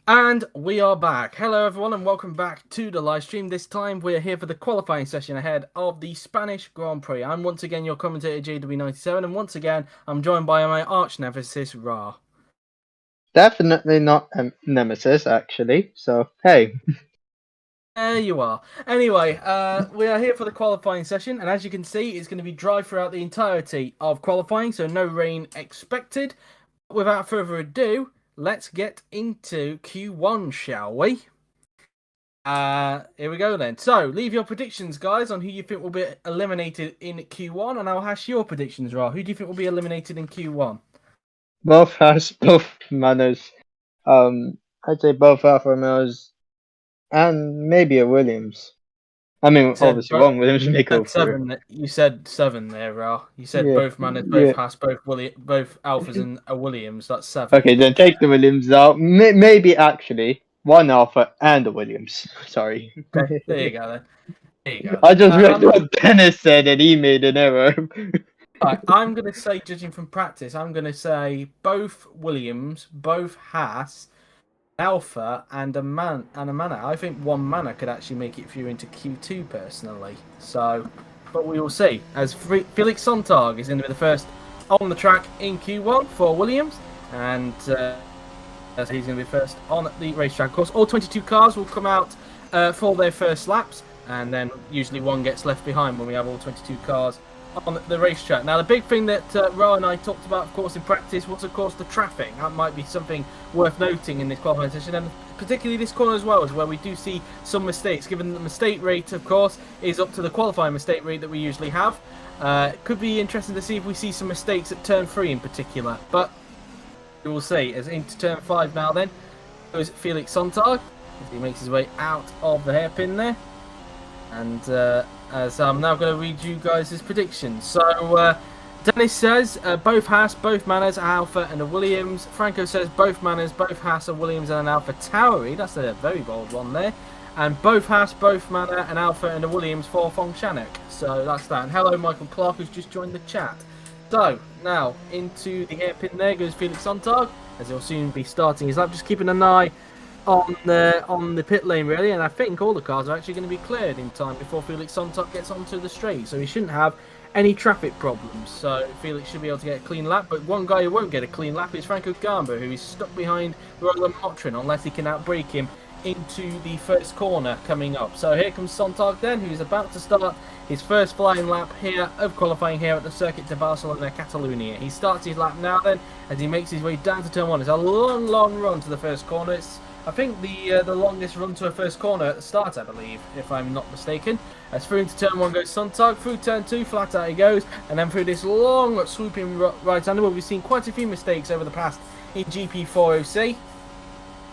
And we are back. Hello, everyone, and welcome back to the live stream. This time, we're here for the qualifying session ahead of the Spanish Grand Prix. I'm once again your commentator, JW97, and once again, I'm joined by my arch nemesis, Ra. Definitely not a nemesis, actually. So, hey. There you are. Anyway, we are here for the qualifying session, and as you can see, it's going to be dry throughout the entirety of qualifying, so no rain expected. Without further ado, let's get into Q1, shall we? Here we go then. So, leave your predictions, guys, on who you think will be eliminated in Q1, and I'll hash your predictions, Ra. Who do you think will be eliminated in Q1? Both has both manners. I'd say both Alfa Romeos and maybe a Williams. I mean, obviously one Williams may go through. You said 7 there, Ra. You said Yeah, both Manners, both yeah. Haas, both Alphas and a Williams. That's 7. Okay, then take the Williams out. Maybe actually one Alpha and a Williams. Sorry. Okay, there you go then. There you go. I just read what Dennis said and he made an error. Right, I'm going to say, judging from practice, I'm going to say both Williams, both Haas, Alpha, and a Manor. I think one Manor could actually make it through into Q2 personally. So, but we will see. As Felix Sontag is going to be the first on the track in Q1 for Williams, and as he's going to be first on the racetrack. Of course, all 22 cars will come out for their first laps, and then usually one gets left behind when we have all 22 cars on the racetrack. Now, the big thing that Ra and I talked about, of course, in practice was, of course, the traffic. That might be something worth noting in this qualifying session, and particularly this corner as well, is where we do see some mistakes, given that the mistake rate, of course, is up to the qualifying mistake rate that we usually have. It could be interesting to see if we see some mistakes at turn 3 in particular, but we will see. As into turn 5 now then goes Felix Sontag, as he makes his way out of the hairpin there. And as I'm now going to read you guys his predictions. So Dennis says both Haas, both Manners, Alpha and a Williams. Franco says both Manners, both Haas, a Williams and an Alpha Tauri. That's a very bold one there. And both Haas, both Manor, an Alpha and a Williams for Fong Shannock. So that's that. And hello Michael Clark, who's just joined the chat. So now into the hairpin there goes Felix Sontag, as he'll soon be starting his lap. Just keeping an eye on the pit lane really, and I think all the cars are actually going to be cleared in time before Felix Sontag gets onto the straight, so he shouldn't have any traffic problems. So Felix should be able to get a clean lap, but one guy who won't get a clean lap is Franco Gamba, who is stuck behind Roland Motrin unless he can outbrake him into the first corner coming up. So here comes Sontag then, who's about to start his first flying lap here of qualifying here at the Circuit de Barcelona, Catalonia. He starts his lap now then, as he makes his way down to turn 1. It's a long run to the first corner. It's I think the longest run to a first corner at the start, I believe, if I'm not mistaken. As through into turn 1 goes Sontag, through turn 2, flat out he goes, and then through this long swooping right-hander where we've seen quite a few mistakes over the past in GP4 OC.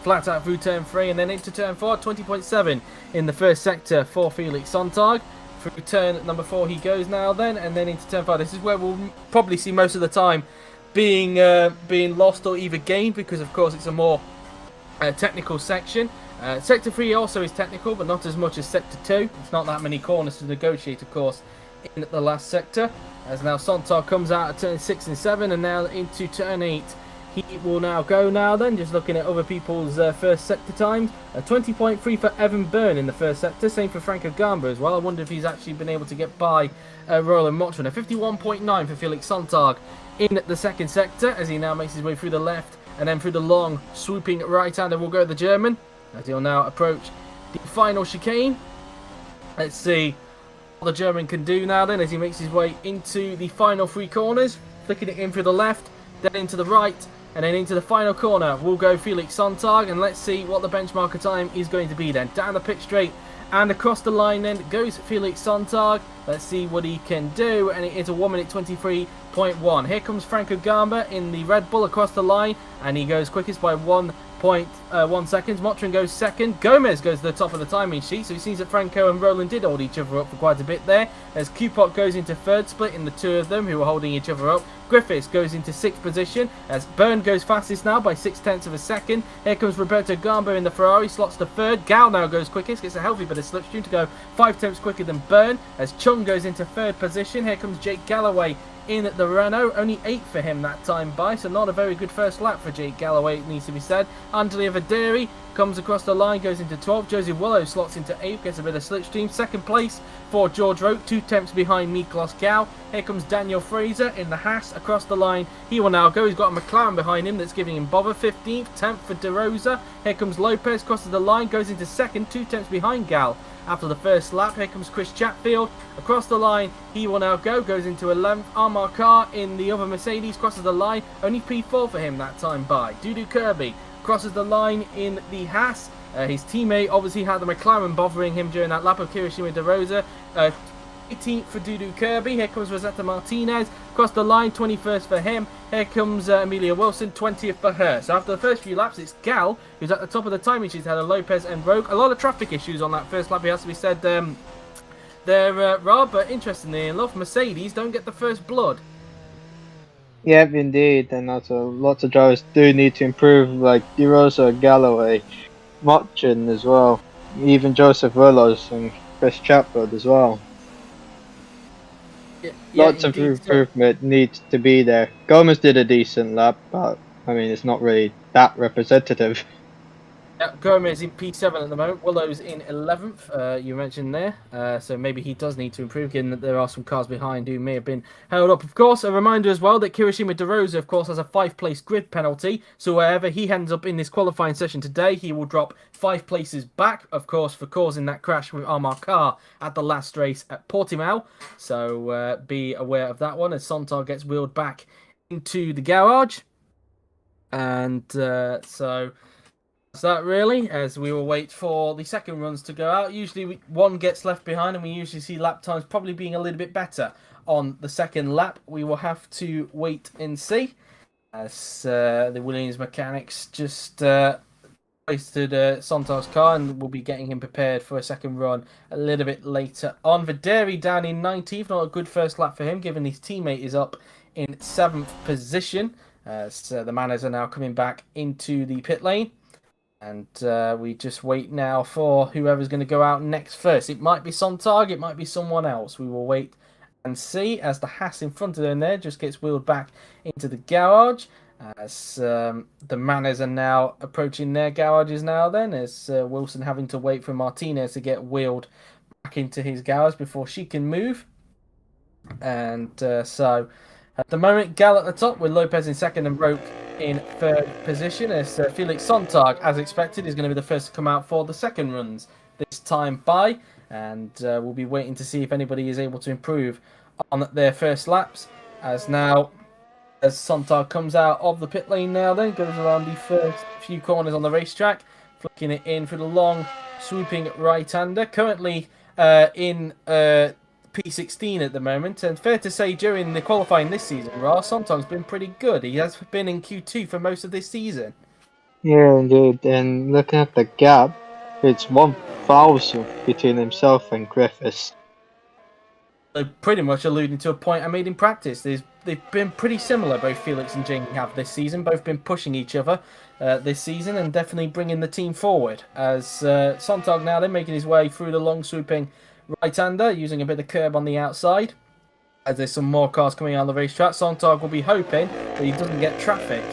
Flat out through turn 3 and then into turn 4, 20.7 in the first sector for Felix Sontag. Through turn number 4 he goes now then, and then into turn 5. This is where we'll probably see most of the time being lost or either gained, because of course it's a more technical section. Sector 3 also is technical, but not as much as Sector 2. It's not that many corners to negotiate, of course, in the last sector. As now Sontag comes out at turn 6 and 7, and now into turn 8. He will now go now then, just looking at other people's first sector times. 20.3 for Evan Byrne in the first sector, same for Franco Gamba as well. I wonder if he's actually been able to get by Roland Motrin. 51.9 for Felix Sontag in the second sector, as he now makes his way through the left and then through the long swooping right-hander will go the German, as he'll now approach the final chicane. Let's see what the German can do now then, as he makes his way into the final 3 corners, flicking it in through the left, then into the right, and then into the final corner will go Felix Sontag, and let's see what the benchmarker time is going to be then. Down the pit straight and across the line then goes Felix Sontag. Let's see what he can do, and it is a 1 minute 23.1. Here comes Franco Gamba in the Red Bull across the line, and he goes quickest by 1.1 seconds. Motrin goes second. Gomez goes to the top of the timing sheet, so it seems that Franco and Roland did hold each other up for quite a bit there. As Kupot goes into third split in the 2 of them who are holding each other up. Griffiths goes into 6th position, as Byrne goes fastest now by 0.6 of a second. Here comes Roberto Gamba in the Ferrari, slots to 3rd. Gal now goes quickest, gets a healthy bit of slipstream to go 5 tenths quicker than Byrne, as Chung goes into 3rd position. Here comes Jake Galloway in the Renault, only 8 for him that time by, so not a very good first lap for Jake Galloway, it needs to be said. Andrea Vaderi comes across the line, goes into 12th. Joseph Willow slots into 8th, gets a bit of slipstream. Second place for George Roke, 2 tenths behind Miklos Gal. Here comes Daniel Fraser in the Haas across the line. He will now go. He's got a McLaren behind him that's giving him bother. 15th, 10th for De Rosa. Here comes Lopez, crosses the line, goes into 2nd, 2 tenths behind Gal. After the first lap, here comes Chris Chatfield across the line. He will now go, goes into 11th. Amar Carr in the other Mercedes crosses the line. Only P4 for him that time by. Dudu Kirby crosses the line in the Haas. His teammate obviously had the McLaren bothering him during that lap of Kirishima De Rosa. 18th for Dudu Kirby. Here comes Rosetta Martinez. Across the line, 21st for him. Here comes Amelia Wilson, 20th for her. So after the first few laps, it's Gal who's at the top of the timing. She's had a Lopez and Roke. A lot of traffic issues on that first lap, it has to be said there, Rob. But interestingly enough, Mercedes don't get the first blood. Yep, indeed. And also, lots of drivers do need to improve, like De Rosa, Galloway, Motchin as well. Even Joseph Willows and Chris Chatfield as well. Lots of improvement needs to be there. Gomez did a decent lap, but I mean, it's not really that representative. Gomez in P7 at the moment. Willow's in 11th, you mentioned there. So maybe he does need to improve, given that there are some cars behind who may have been held up. Of course, a reminder as well that Kirishima De Rosa, of course, has a 5-place grid penalty. So wherever he ends up in this qualifying session today, he will drop 5 places back, of course, for causing that crash with Amar Carr at the last race at Portimao. So be aware of that one as Sontag gets wheeled back into the garage. And so... that really, as we will wait for the second runs to go out. Usually one gets left behind, and we usually see lap times probably being a little bit better on the second lap. We will have to wait and see, as the Williams mechanics just wasted Sontag's car, and will be getting him prepared for a second run a little bit later on. Videri down in 19th, not a good first lap for him, given his teammate is up in 7th position. So the Manners are now coming back into the pit lane. And we just wait now for whoever's going to go out next first. It might be Sontag, it might be someone else. We will wait and see as the Haas in front of them there just gets wheeled back into the garage. As the Manners are now approaching their garages now then. As Wilson having to wait for Martinez to get wheeled back into his garage before she can move. And so at the moment, Gal at the top with Lopez in second and Roke in third position, as Felix Sontag, as expected, is going to be the first to come out for the second runs this time by, and we'll be waiting to see if anybody is able to improve on their first laps. As Sontag comes out of the pit lane now, then goes around the first few corners on the racetrack, flicking it in for the long swooping right-hander. Currently in P16 at the moment, and fair to say during the qualifying this season, Sontag's been pretty good. He has been in Q2 for most of this season. Yeah, indeed. And looking at the gap, it's 1,000 between himself and Griffiths. They're pretty much alluding to a point I made in practice. They've been pretty similar, both Felix and Jamie have this season. Both been pushing each other this season and definitely bringing the team forward. As Sontag now then making his way through the long swooping right-hander, using a bit of curb on the outside. As there's some more cars coming on the racetrack, Sontag will be hoping that he doesn't get traffic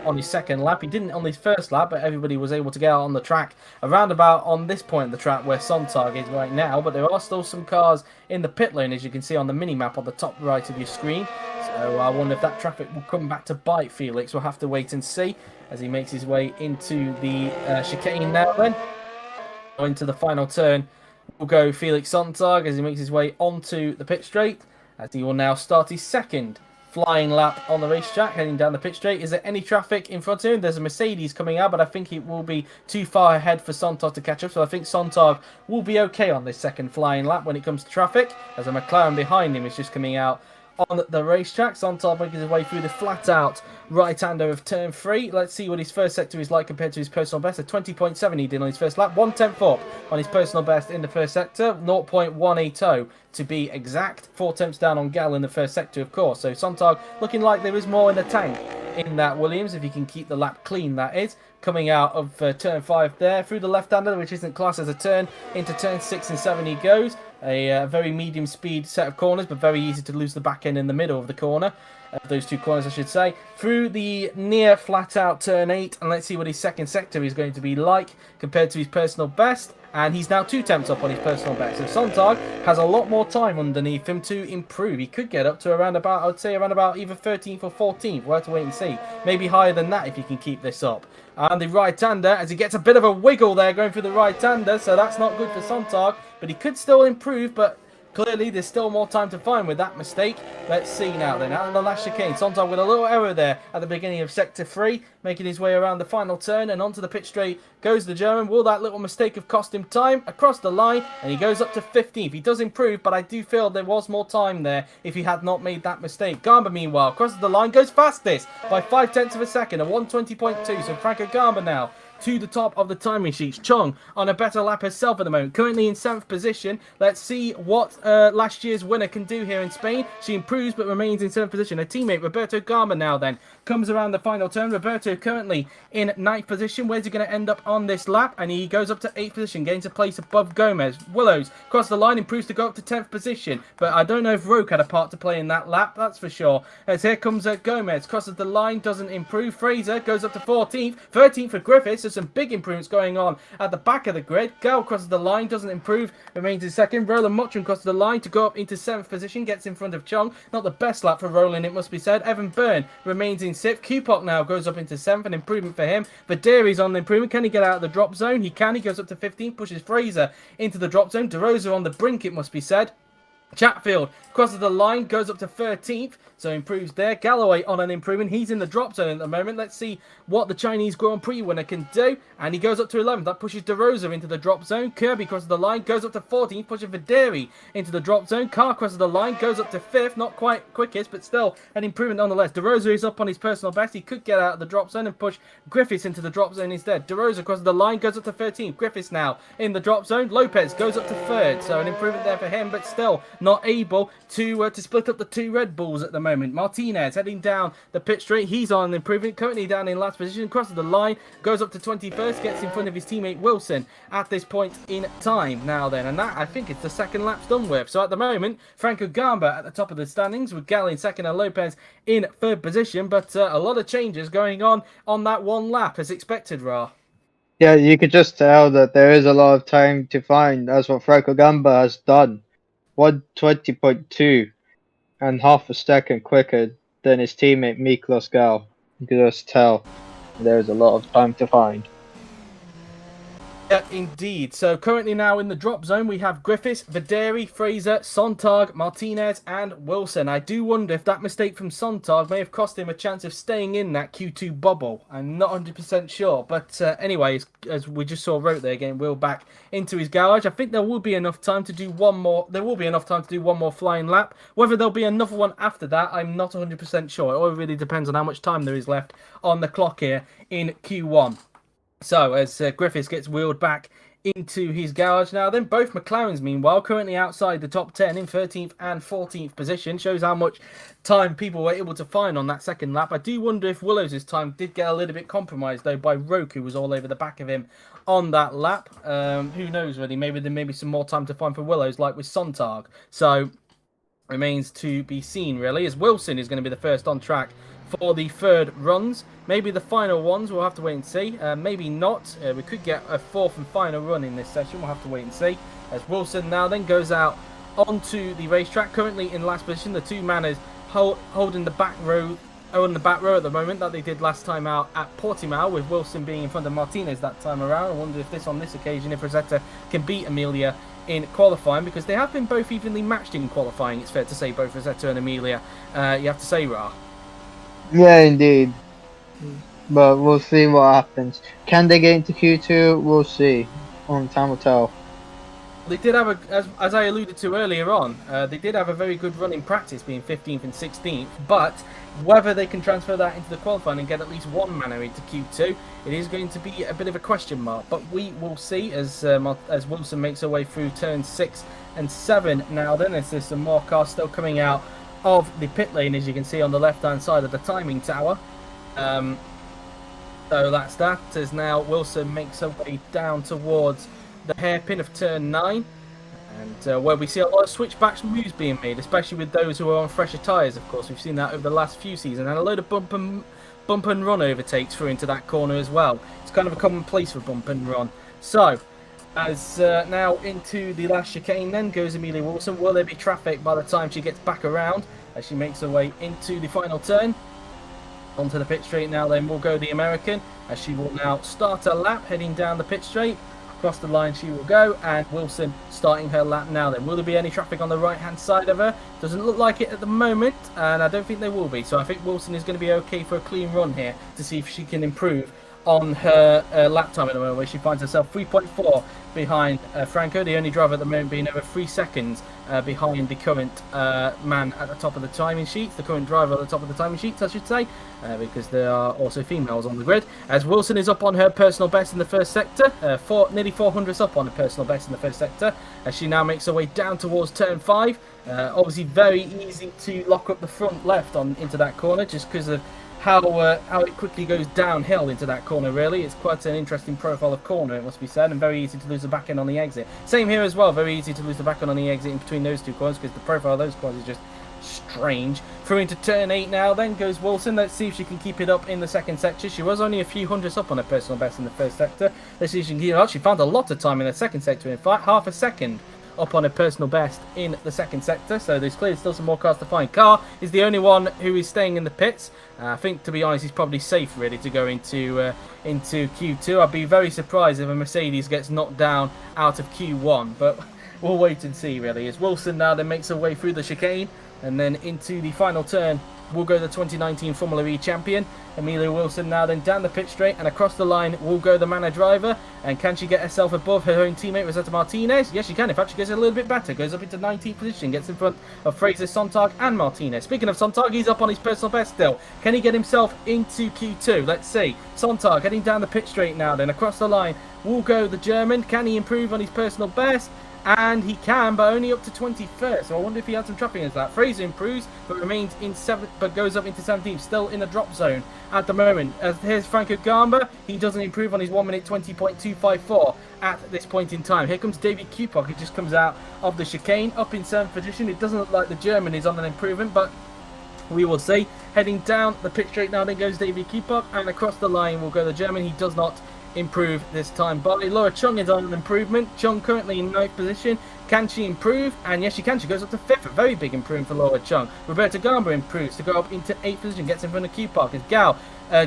on his second lap. He didn't on his first lap, but everybody was able to get out on the track around about on this point of the track where Sontag is right now. But there are still some cars in the pit lane, as you can see on the mini-map on the top right of your screen. So I wonder if that traffic will come back to bite Felix. We'll have to wait and see as he makes his way into the chicane now then. Into the final turn will go Felix Sontag as he makes his way onto the pit straight, as he will now start his second flying lap on the racetrack, heading down the pit straight. Is there any traffic in front of him? There's a Mercedes coming out, but I think it will be too far ahead for Sontag to catch up, so I think Sontag will be okay on this second flying lap when it comes to traffic, as a McLaren behind him is just coming out on the racetrack. Sontag making his way through the flat-out right-hander of turn 3. Let's see what his first sector is like compared to his personal best. A 20.7 he did on his first lap. 1/10 up on his personal best in the first sector. 0.180 to be exact. 4 tenths down on Gal in the first sector, of course. So Sontag looking like there is more in the tank in that Williams, if he can keep the lap clean, that is. Coming out of turn 5 there, through the left-hander, which isn't classed as a turn, into turn 6 and 7 he goes. A very medium speed set of corners, but very easy to lose the back end in the middle of the corner. Those 2 corners, I should say. Through the near flat-out turn 8, and let's see what his second sector is going to be like compared to his personal best. And he's now 2 tenths up on his personal best. So Sontag has a lot more time underneath him to improve. He could get up to around about, I would say around about either 13th or 14th. We'll have to wait and see. Maybe higher than that if he can keep this up. And the right-hander, as he gets a bit of a wiggle there going through the right-hander, so that's not good for Sontag. But he could still improve, but clearly there's still more time to find with that mistake. Let's see now then. Out of the last chicane, Sontag with a little error there at the beginning of sector 3, making his way around the final turn, and onto the pit straight goes the German. Will that little mistake have cost him time? Across the line, and he goes up to 15th. He does improve, but I do feel there was more time there if he had not made that mistake. Garber, meanwhile, crosses the line, goes fastest by 5 tenths of a second, a 1:20.2. So Franco Garber now to the top of the timing sheets. Chong on a better lap herself at the moment, currently in 7th position. Let's see what last year's winner can do here in Spain. She improves but remains in 7th position. Her teammate Roberto Garma now then comes around the final turn. Roberto currently in 9th position. Where's he going to end up on this lap? And he goes up to 8th position, gains a place above Gomez. Willows across the line, improves to go up to 10th position, but I don't know if Roque had a part to play in that lap, that's for sure. As here comes Gomez, crosses the line, doesn't improve. Fraser goes up to 14th, 13th for Griffiths. Some big improvements going on at the back of the grid. Gal crosses the line, doesn't improve, remains in 2nd. Roland Mottram crosses the line to go up into 7th position, gets in front of Chong. Not the best lap for Roland, it must be said. Evan Byrne remains in 6th. Kupok now goes up into 7th, an improvement for him. Videri's on the improvement. Can he get out of the drop zone? He can. He goes up to 15th, pushes Fraser into the drop zone. De Rosa on the brink, it must be said. Chatfield crosses the line, goes up to 13th, so improves there. Galloway on an improvement. He's in the drop zone at the moment. Let's see what the Chinese Grand Prix winner can do. And he goes up to 11th. That pushes De Rosa into the drop zone. Kirby crosses the line, goes up to 14th, pushing Videri into the drop zone. Carr crosses the line, goes up to 5th. Not quite quickest, but still an improvement nonetheless. De Rosa is up on his personal best. He could get out of the drop zone and push Griffiths into the drop zone instead. De Rosa crosses the line, goes up to 13th. Griffiths now in the drop zone. Lopez goes up to 3rd, so an improvement there for him, but still not able to split up the 2 Red Bulls at the moment. Martinez heading down the pit straight. He's on an improvement, currently down in last position, crosses the line, goes up to 21st, gets in front of his teammate Wilson at this point in time now then. And that, I think, it's the 2nd lap's done with. So at the moment, Franco Gamba at the top of the standings with Gal in 2nd and Lopez in 3rd position. But a lot of changes going on that one lap as expected, Ra. Yeah, you could just tell that there is a lot of time to find. That's what Franco Gamba has done. 1:20.2 and half a second quicker than his teammate Miklos Gal. You can just tell there's a lot of time to find. Yeah, indeed. So currently now in the drop zone, we have Griffiths, Videri, Fraser, Sontag, Martinez, and Wilson. I do wonder if that mistake from Sontag may have cost him a chance of staying in that Q2 bubble. I'm not 100% sure. But anyway, as we just saw Rote there getting wheeled back into his garage, I think there will be enough time to do one more. There will be enough time to do one more flying lap. Whether there'll be another one after that, I'm not 100% sure. It all really depends on how much time there is left on the clock here in Q1. So, as Griffiths gets wheeled back into his garage now, then both McLarens, meanwhile, currently outside the top 10 in 13th and 14th position. Shows how much time people were able to find on that 2nd lap. I do wonder if Willows' time did get a little bit compromised, though, by Roque, who was all over the back of him on that lap. Who knows, really? Maybe there may be some more time to find for Willows, like with Sontag. So, remains to be seen, really, as Wilson is going to be the first on track for the 3rd runs. Maybe the final ones, we'll have to wait and see. Maybe not. We could get a 4th and final run in this session. We'll have to wait and see. As Wilson now then goes out onto the racetrack, currently in last position. The 2 manners holding the back row at the moment that they did last time out at Portimao, with Wilson being in front of Martinez that time around. I wonder if on this occasion, if Rosetta can beat Amelia in qualifying, because they have been both evenly matched in qualifying. It's fair to say, both Rosetta and Amelia. You have to say, Ra. Yeah, indeed. But we'll see what happens. Can they get into Q2? We'll see. Only time will tell. They did have as I alluded to earlier on, they did have a very good run in practice, being 15th and 16th. But whether they can transfer that into the qualifying and get at least one manner into Q2, it is going to be a bit of a question mark. But we will see as Wilson makes her way through turn 6 and 7. Now then, as there's some more cars still coming out of the pit lane, as you can see on the left-hand side of the timing tower. So that's that, as now Wilson makes her way down towards the hairpin of turn 9, and where we see a lot of switchbacks moves being made, especially with those who are on fresher tyres. Of course, we've seen that over the last few seasons, and a load of bump and run overtakes through into that corner as well. It's kind of a common place for bump and run. So, as now into the last chicane then goes Amelia Wilson. Will there be traffic by the time she gets back around as she makes her way into the final turn? Onto the pit straight now then will go the American, as she will now start her lap heading down the pit straight. Across the line she will go, and Wilson starting her lap now then. Will there be any traffic on the right hand side of her? Doesn't look like it at the moment, and I don't think there will be. So I think Wilson is going to be okay for a clean run here to see if she can improve on her lap time at the moment, where she finds herself 3.4 behind Franco, the only driver at the moment being over 3 seconds behind the current man at the top of the timing sheets, the current driver at the top of the timing sheets, I should say, because there are also females on the grid. As Wilson is up on her personal best in the first sector, nearly 400 up on her personal best in the first sector, as she now makes her way down towards turn 5. Obviously very easy to lock up the front left into that corner, just because of how it quickly goes downhill into that corner. Really, it's quite an interesting profile of corner, it must be said, and very easy to lose the back end on the exit. Same here as well, very easy to lose the back end on the exit in between those two corners, because the profile of those corners is just strange. Through into turn 8 now then goes Wilson. Let's see if she can keep it up in the second sector. She was only a few hundreds up on her personal best in the first sector. Let's see if she can keep it up. She found a lot of time in the second sector, in fact, half a second up on her personal best in the second sector, so there's clearly still some more cars to find. Carr is the only one who is staying in the pits. I think, to be honest, he's probably safe really to go into Q2. I'd be very surprised if a Mercedes gets knocked down out of Q1, but we'll wait and see really. As Wilson now then makes her way through the chicane and then into the final turn will go the 2019 Formula E champion, Amelia Wilson. Now then down the pit straight and across the line will go the Manor driver. And can she get herself above her own teammate Rosetta Martinez? Yes, she can. In fact, she gets a little bit better. Goes up into 19th position, gets in front of Fraser, Sontag and Martinez. Speaking of Sontag, he's up on his personal best still. Can he get himself into Q2? Let's see. Sontag heading down the pit straight now then. Across the line will go the German. Can he improve on his personal best? And he can, but only up to 21st. So I wonder if he had some traffic into that. Fraser improves, but remains in 7th, but goes up into 17th, still in the drop zone at the moment. Here's Franco Gamba. He doesn't improve on his 1 minute 20.254 at this point in time. Here comes David Kupok. He just comes out of the chicane, up in 7th position. It doesn't look like the German is on an improvement, but we will see. Heading down the pit straight now, then goes David Kupok, and across the line will go the German. He does not improve this time. But Laura Chung is on an improvement. Chung currently in 9th position. Can she improve? And yes, she can. She goes up to 5th. A very big improvement for Laura Chung. Roberta Gamba improves to go up into 8th position. Gets in front of Q-Park as Gal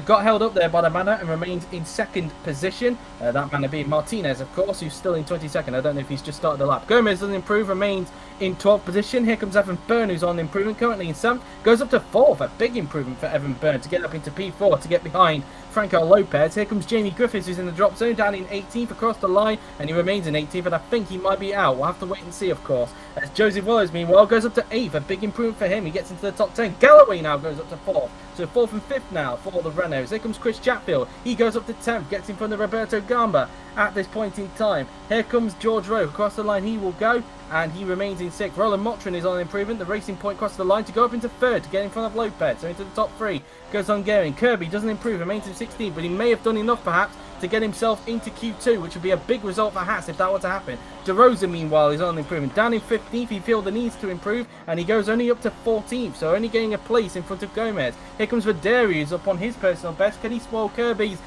got held up there by the Manor and remains in 2nd position. That Manor being Martinez, of course, who's still in 22nd. I don't know if he's just started the lap. Gomez doesn't improve, remains in 12th position. Here comes Evan Byrne, who's on improvement, currently in 7th. Goes up to 4th. A big improvement for Evan Byrne to get up into P4 to get behind Franco Lopez. Here comes Jamie Griffiths, who's in the drop zone, down in 18th across the line, and he remains in 18th, and I think he might be out. We'll have to wait and see, of course. As Joseph Willows, meanwhile, goes up to 8th. A big improvement for him. He gets into the top 10. Galloway now goes up to 4th. So 4th and 5th now for the Renaults. Here comes Chris Chatfield. He goes up to 10th, gets in front of Roberto Gamba at this point in time. Here comes George Rowe. Across the line he will go, and he remains in 6th. Roland Motrin is on improvement. The Racing Point across the line to go up into 3rd to get in front of Lopez. So into the top 3 goes Hungarian. Kirby doesn't improve, remains in 16th, but he may have done enough perhaps to get himself into Q2, which would be a big result for Haas if that were to happen. De Rosa, meanwhile, is on improvement. Down in 15th, he feels the needs to improve, and he goes only up to 14th, so only getting a place in front of Gomez. Here comes Videri, who's up on his personal best. Can he spoil Kirby's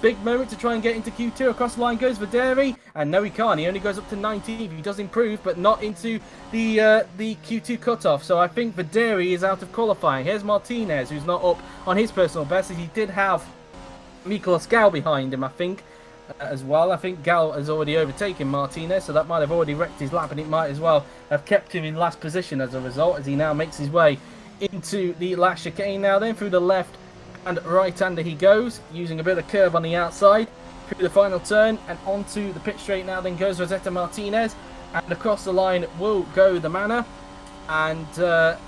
big moment to try and get into Q2? Across the line goes Videri, and no, he can't. He only goes up to 19th. He does improve, but not into the Q2 cutoff. So I think Videri is out of qualifying. Here's Martinez, who's not up on his personal best, as he did have Miklos Gal behind him, I think, as well. I think Gal has already overtaken Martinez, so that might have already wrecked his lap, and it might as well have kept him in last position as a result, as he now makes his way into the last chicane now then. Through the left and right-hander he goes, using a bit of curve on the outside. Through the final turn and onto the pit straight now then goes Rosetta Martinez. And across the line will go the Manor. And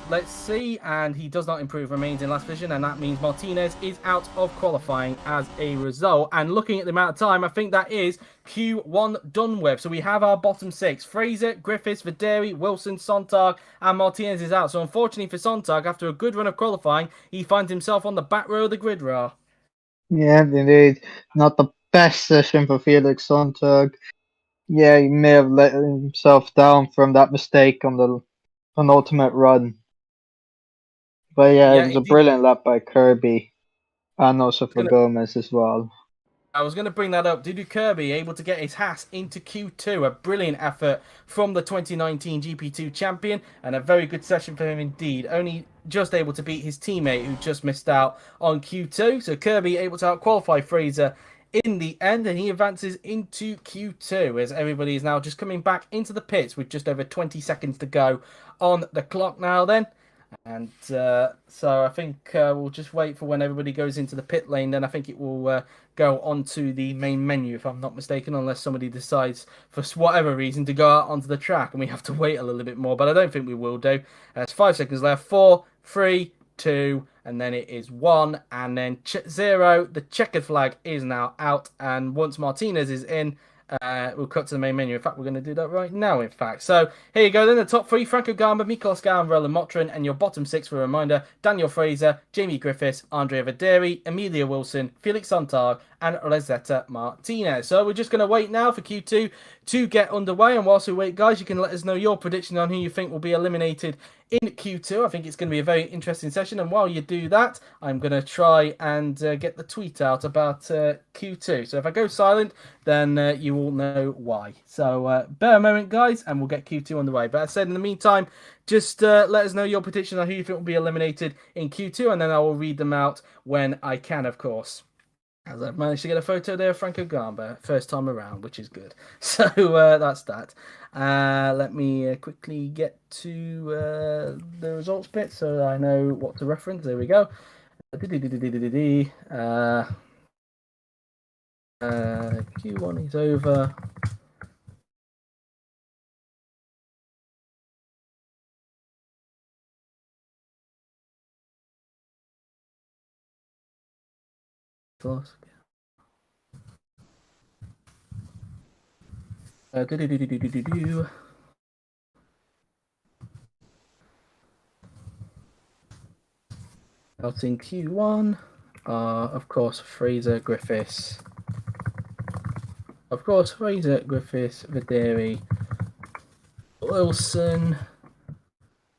let's see. And he does not improve, remains in last position. And that means Martinez is out of qualifying as a result. And looking at the amount of time, I think that is Q1 done with. So we have our bottom six. Fraser, Griffiths, Videri, Wilson, Sontag, and Martinez is out. So unfortunately for Sontag, after a good run of qualifying, he finds himself on the back row of the grid, Ra. Yeah, indeed. Not the best session for Felix Sonntag. Yeah, he may have let himself down from that mistake on the penultimate run. But yeah, it Yeah, was a indeed. brilliant lap by Kirby and also for Gonna Gomez as well. I was going to bring that up. Dudu Kirby able to get his Haas into Q2. A brilliant effort from the 2019 GP2 champion and a very good session for him indeed. Only just able to beat his teammate who just missed out on Q2. So Kirby able to out-qualify Fraser in the end, and he advances into Q2 as everybody is now just coming back into the pits with just over 20 seconds to go on the clock now then. And so I think we'll just wait for when everybody goes into the pit lane. Then I think it will go onto the main menu, if I'm not mistaken, unless somebody decides for whatever reason to go out onto the track and we have to wait a little bit more. But I don't think we will do. It's 5 seconds left. 4, 3, 2, and then it is 1, and then 0. The checkered flag is now out, and once Martinez is in, we'll cut to the main menu. In fact, we're going to do that right now, in fact. So, here you go then. The top 3, Franco Gamba, Miklos Gam, Roland Motrin, and your bottom 6, for a reminder, Daniel Fraser, Jamie Griffiths, Andrea Videri, Amelia Wilson, Felix Sontag, and Rosetta Martinez. So, we're just going to wait now for Q2 to get underway. And whilst we wait, guys, you can let us know your prediction on who you think will be eliminated in Q2. I think it's going to be a very interesting session. And while you do that, I'm going to try and get the tweet out about Q2. So if I go silent, then you all know why. So bear a moment, guys, and we'll get Q2 on the way. But as I said, in the meantime, just let us know your prediction on who you think will be eliminated in Q2, and then I will read them out when I can, of course. As I've managed to get a photo there of Franco Gamba, first time around, which is good. So that's that. Let me quickly get to the results bit so I know what to reference. There we go. Q1 is over. Out in Q1 of course, Fraser, Griffiths. Of course, Fraser, Griffiths, Videri, Wilson,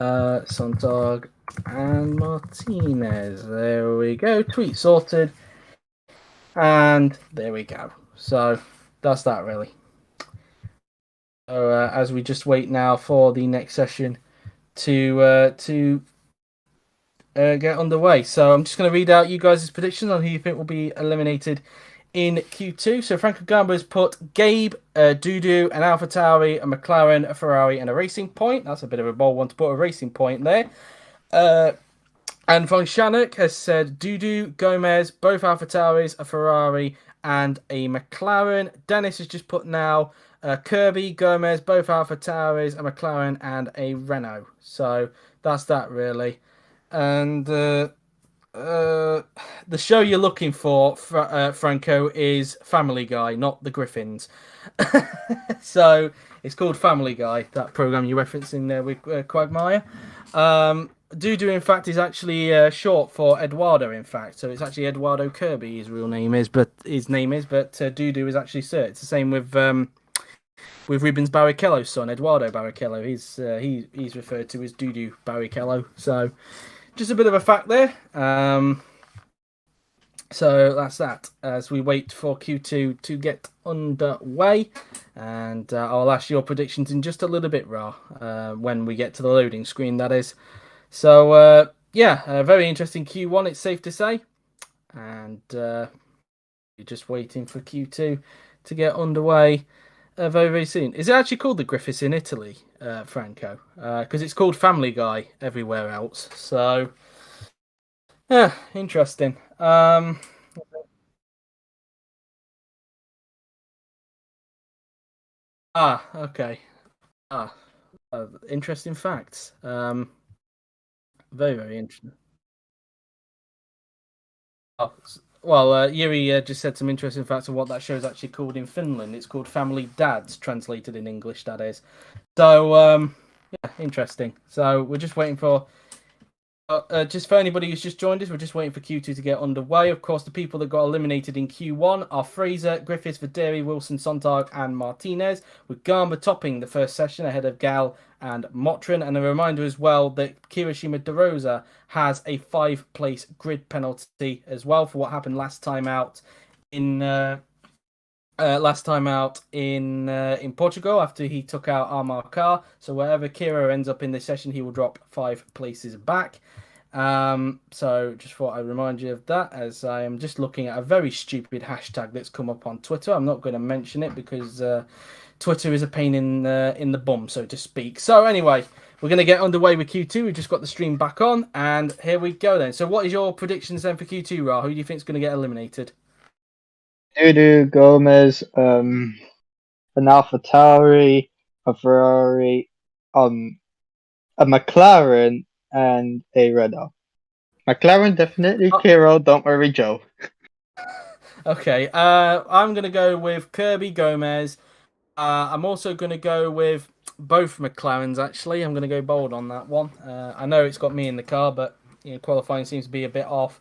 Sontag, and Martinez. There we go. Tweet sorted. And there we go. So that's that, really. So as we just wait now for the next session to get underway. So I'm just going to read out you guys' predictions on who you think will be eliminated in Q2. So Franco Gamba has put Gabe, Dudu, an AlphaTauri, a McLaren, a Ferrari, and a Racing Point. That's a bit of a bold one to put a Racing Point there. And Von Shannock has said Dudu, Gomez, both AlphaTauris, a Ferrari, and a McLaren. Dennis has just put now Kirby, Gomez, both AlphaTauris, a McLaren, and a Renault. So that's that, really. And the show you're looking for, Franco, is Family Guy, not The Griffins. So it's called Family Guy, that program you referenced in there with Quagmire. Dudu, in fact, is actually short for Eduardo, in fact. So it's actually Eduardo Kirby, his name is, but Dudu is actually Sir. It's the same with Rubens Barrichello's son, Eduardo Barrichello. He's referred to as Dudu Barrichello. So just a bit of a fact there. So that's that. As we wait for Q2 to get underway, and I'll ask your predictions in just a little bit, Ra, when we get to the loading screen, that is. So yeah, a very interesting Q1, it's safe to say, and you're just waiting for Q2 to get underway very, very soon. Is it actually called the Griffiths in Italy, Franco? Because it's called Family Guy everywhere else. So yeah, interesting. Okay. Interesting facts. Very, very interesting. Oh, well, Yuri just said some interesting facts on what that show is actually called in Finland. It's called Family Dads, translated in English, that is. So, yeah, interesting. So we're just waiting for just for anybody who's just joined us, we're just waiting for Q2 to get underway. Of course, the people that got eliminated in Q1 are Fraser, Griffiths, Videri, Wilson, Sontag, and Martinez, with Garma topping the first session ahead of Gal and Motrin. And a reminder as well that Kirishima DeRosa has a 5-place grid penalty as well for what happened last time out in Portugal after he took out Armar Kar. So wherever Kiro ends up in this session, he will drop 5 places back. So just thought I'd remind you of that, as I am just looking at a very stupid hashtag that's come up on Twitter. I'm not going to mention it because Twitter is a pain in the bum, so to speak. So anyway, we're going to get underway with Q2. We've just got the stream back on, and here we go then. So what is your predictions then for Q2, Ra? Who do you think is going to get eliminated? Dudu, Gomez, an AlphaTauri, a Ferrari, a McLaren, and a Renault. McLaren definitely. Kiro, don't worry, Joe. Okay, I'm going to go with Kirby, Gomez. I'm also going to go with both McLarens, actually. I'm going to go bold on that one. I know it's got me in the car, but qualifying seems to be a bit off.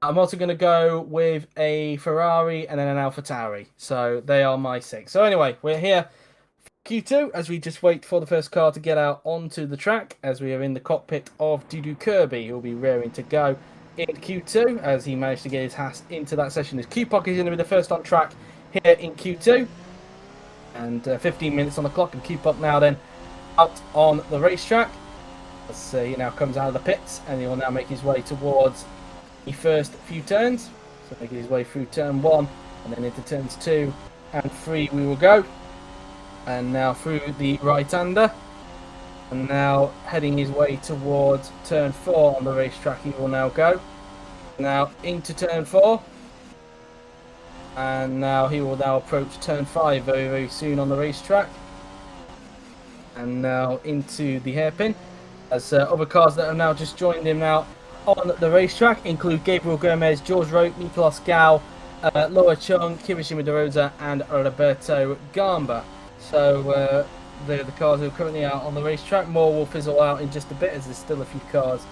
I'm also going to go with a Ferrari and then an AlphaTauri. So they are my 6. So anyway, we're here Q2 as we just wait for the first car to get out onto the track, as we are in the cockpit of Dudu Kirby, who'll be rearing to go in Q2 as he managed to get his Haas into that session. As Q-Puck is going to be the first on track here in Q2. And 15 minutes on the clock, and Q-Puck now then out on the racetrack. Let's see, he now comes out of the pits and he will now make his way towards the first few turns. So making his way through turn 1 and then into turns 2 and 3 we will go. And now through the right-hander. And now heading his way towards turn 4 on the racetrack he will now go. Now into turn 4. And now he will now approach turn 5 very, very soon on the racetrack. And now into the hairpin. As other cars that have now just joined him now on the racetrack include Gabriel Gomez, George Roque, Nicolas Gal, Laura Chung, Kirishima DeRosa, and Roberto Gamba. So they're the cars who are currently out on the racetrack. More will fizzle out in just a bit, as there's still a few cars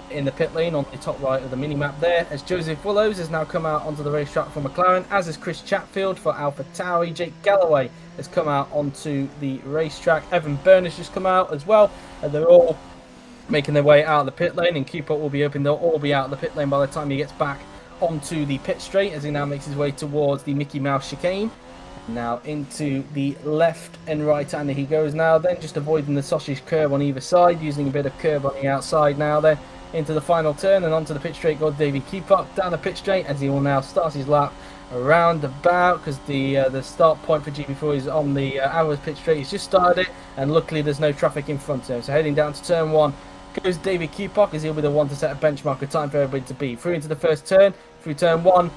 in the pit lane on the top right of the mini-map there, as Joseph Willows has now come out onto the racetrack for McLaren, as is Chris Chatfield for AlphaTauri. Jake Galloway has come out onto the racetrack. Evan Byrne has just come out as well, and they're all making their way out of the pit lane, and Q-Puck will be open. They'll all be out of the pit lane by the time he gets back onto the pit straight, as he now makes his way towards the Mickey Mouse chicane. Now into the left and right hander he goes now then, just avoiding the sausage curve on either side, using a bit of curve on the outside now then, into the final turn, and onto the pit straight goes David Q-Puck down the pit straight, as he will now start his lap around about, because the start point for GP4 is on the hours pit straight. He's just started it, and luckily there's no traffic in front of him. So heading down to turn 1 goes David Q-Puck, as he'll be the one to set a benchmark, a time for everybody to beat. Through into the first turn, through turn 1,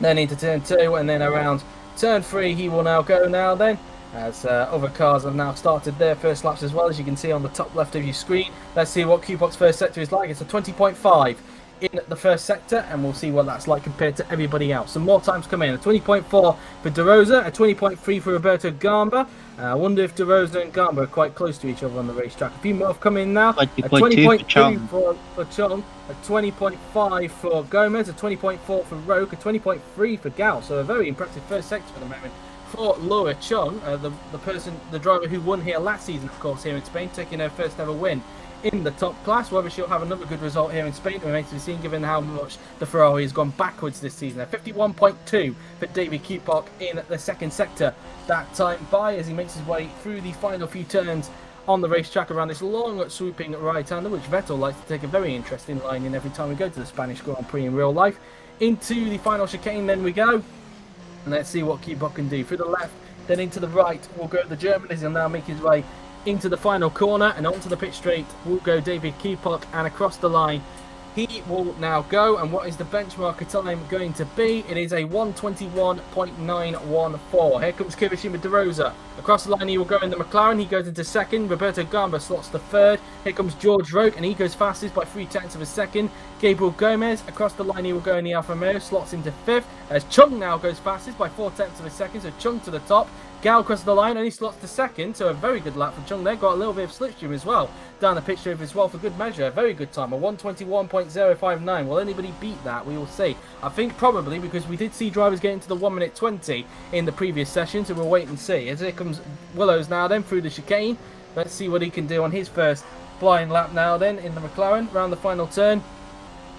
then into turn 2, and then around turn 3 he will now go now then, as other cars have now started their first laps as well, as you can see on the top left of your screen. Let's see what Q-Puck's first sector is like. It's a 20.5 in the first sector, and we'll see what that's like compared to everybody else. Some more times come in. A 20.4 for DeRosa, a 20.3 for Roberto Gamba. I wonder if DeRosa and Gamba are quite close to each other on the racetrack. A few more have come in now. A 20.2 for Chung, a 20.5 for Gomez, a 20.4 for Roque, a 20.3 for Gal. So a very impressive first sector at the moment for Laura Chung, the driver who won here last season, of course, here in Spain, taking her first ever win in the top class. Whether she'll have another good result here in Spain remains to be seen, given how much the Ferrari has gone backwards this season. A 51.2 for David Q-Puck in the second sector that time by, as he makes his way through the final few turns on the racetrack around this long swooping right-hander, which Vettel likes to take a very interesting line in every time we go to the Spanish Grand Prix in real life. Into the final chicane then we go, and let's see what Q-Puck can do. Through the left, then into the right will go the German, as he'll now make his way into the final corner, and onto the pit straight will go David Q-Puck, and across the line He will now go, and what is the benchmarker time going to be? It is a 1:21.914. Here comes Kirishima De Rosa. Across the line, he will go in the McLaren. He goes into second. Roberto Gamba slots to third. Here comes George Roque, and he goes fastest by 0.3 of a second. Gabriel Gomez, across the line, he will go in the Alfa Romeo, slots into fifth. As Chung now goes fastest by 0.4 of a second, so Chung to the top. Gal crosses the line, only slots to second, so a very good lap for Chung there. Got a little bit of slipstream as well down the pitch over as well for good measure. A very good time, a 1:21.059. Will anybody beat that? We will see. I think probably, because we did see drivers get into the 1:20 in the previous session, so we'll wait and see. As here comes Willows now then through the chicane. Let's see what he can do on his first flying lap now then in the McLaren around the final turn.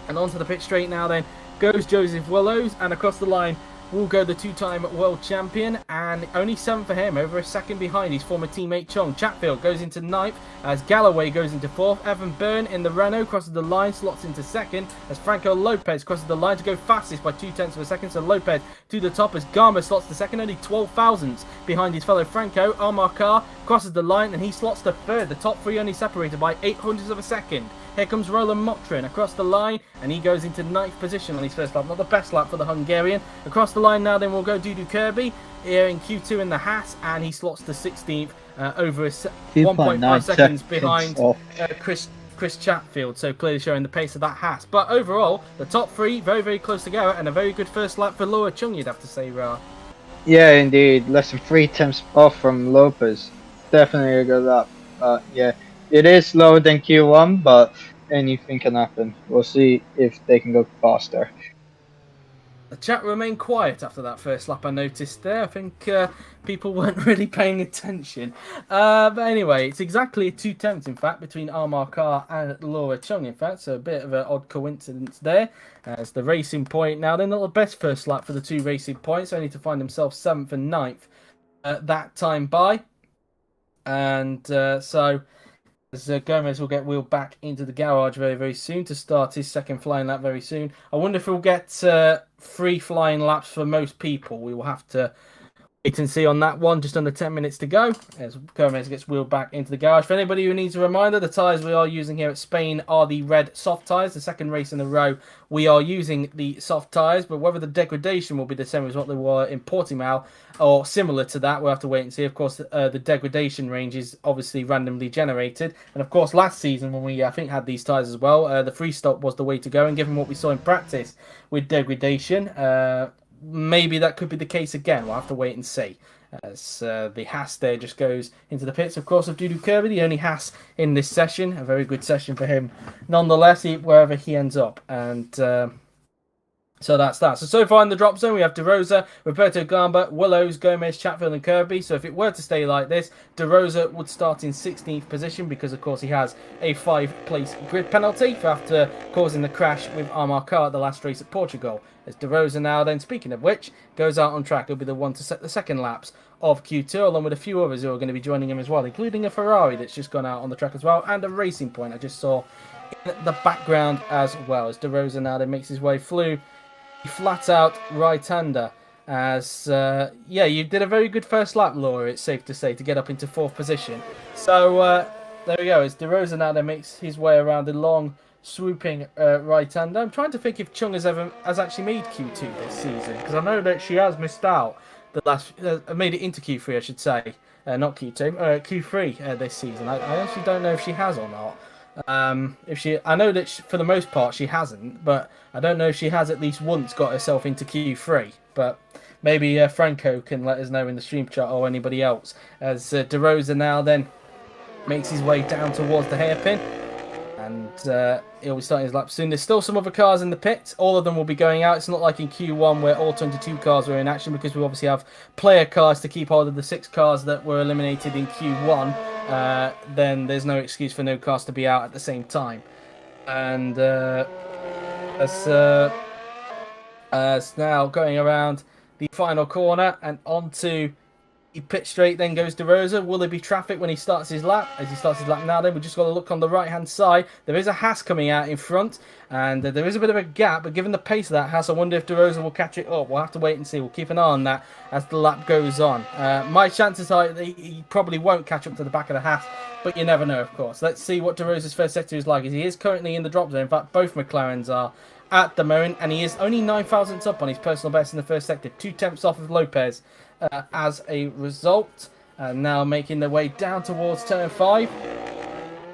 And onto the pit straight now then goes Joseph Willows, and across the line will go the two-time world champion, and only 7th for him, over a second behind his former teammate Chong. Chatfield goes into 9th as Galloway goes into 4th. Evan Byrne in the Renault crosses the line, slots into 2nd as Franco Lopez crosses the line to go fastest by 0.2 of a second. So Lopez to the top as Garma slots to 2nd, only 12 thousandths behind his fellow Franco. Amar Khan crosses the line and he slots to 3rd. The top 3 only separated by 0.08 of a second. Here comes Roland Motrin across the line, and he goes into 9th position on his first lap. Not the best lap for the Hungarian. Across the line now then we'll go Dudu Kirby here in Q2 in the Haas, and he slots to 16th over 1.5 seconds behind Chris Chatfield. So clearly showing the pace of that Haas. But overall, the top 3 very, very close together, and a very good first lap for Laura Chung, you'd have to say, Ra. Yeah, indeed. Less than 3 tenths off from Lopez. Definitely a good lap. Yeah. It is slower than Q1, but anything can happen. We'll see if they can go faster. The chat remained quiet after that first lap, I noticed there. I think people weren't really paying attention. But anyway, it's exactly 0.2, in fact, between Amar Khan and Laura Chung, in fact. So a bit of an odd coincidence there. As the racing point now, they're not the best first lap for the 2 racing points, only to find themselves 7th and 9th that time by. And so as Gomez will get wheeled back into the garage very, very soon to start his second flying lap very soon. I wonder if we'll get 3 flying laps for most people. We will have to wait and see on that one. Just under 10 minutes to go as Gomez gets wheeled back into the garage. For anybody who needs a reminder, the tyres we are using here at Spain are the red soft tyres. The second race in a row we are using the soft tyres, but whether the degradation will be the same as what they were in Portimao or similar to that, we'll have to wait and see. Of course, the degradation range is obviously randomly generated, and of course last season when we I think had these tyres as well, the free stop was the way to go, and given what we saw in practice with degradation, maybe that could be the case again. We'll have to wait and see. As the Haas there just goes into the pits, of course, of Dudu Kirby, the only Haas in this session. A very good session for him, nonetheless, wherever he ends up. And so that's that. So far in the drop zone, we have De Rosa, Roberto Gamba, Willows, Gomez, Chatfield, and Kirby. So if it were to stay like this, De Rosa would start in 16th position because, of course, he has a 5-place grid penalty for after causing the crash with Amar Khan at the last race at Portugal. As De Rosa now, then, speaking of which, goes out on track. He'll be the one to set the second laps of Q2, along with a few others who are going to be joining him as well, including a Ferrari that's just gone out on the track as well, and a Racing Point I just saw in the background as well. As De Rosa now then makes his way through flat out right-hander. As yeah, you did a very good first lap, Laura, it's safe to say, to get up into 4th position. So there we go. As De Rosa now then makes his way around the long swooping right-hander. I'm trying to think if Chung has actually made Q2 this season, because I know that she has missed out the last made it into Q3, I should say, not Q2, Q3 this season. I actually don't know if she has or not. I know that for the most part she hasn't, but I don't know if she has at least once got herself into Q3. But maybe Franco can let us know in the stream chat, or anybody else. As De Rosa now then makes his way down towards the hairpin, and he'll be starting his lap soon. There's still some other cars in the pit. All of them will be going out. It's not like in Q1 where all 22 cars were in action, because we obviously have player cars to keep hold of the 6 cars that were eliminated in Q1. Then there's no excuse for no cars to be out at the same time. And as now going around the final corner and onto pit straight, then goes De Rosa. Will there be traffic when he starts his lap? As he starts his lap now, then we've just got to look on the right-hand side. There is a Haas coming out in front, and there is a bit of a gap, but given the pace of that Haas, I wonder if De Rosa will catch it up. We'll have to wait and see. We'll keep an eye on that as the lap goes on. My chances are he probably won't catch up to the back of the Haas, but you never know, of course. Let's see what De Rosa's first sector is like, as he is currently in the drop zone. In fact, both McLarens are at the moment, and he is only 9 thousandths up on his personal best in the first sector, 2 tenths off of Lopez as a result. Now making their way down towards turn 5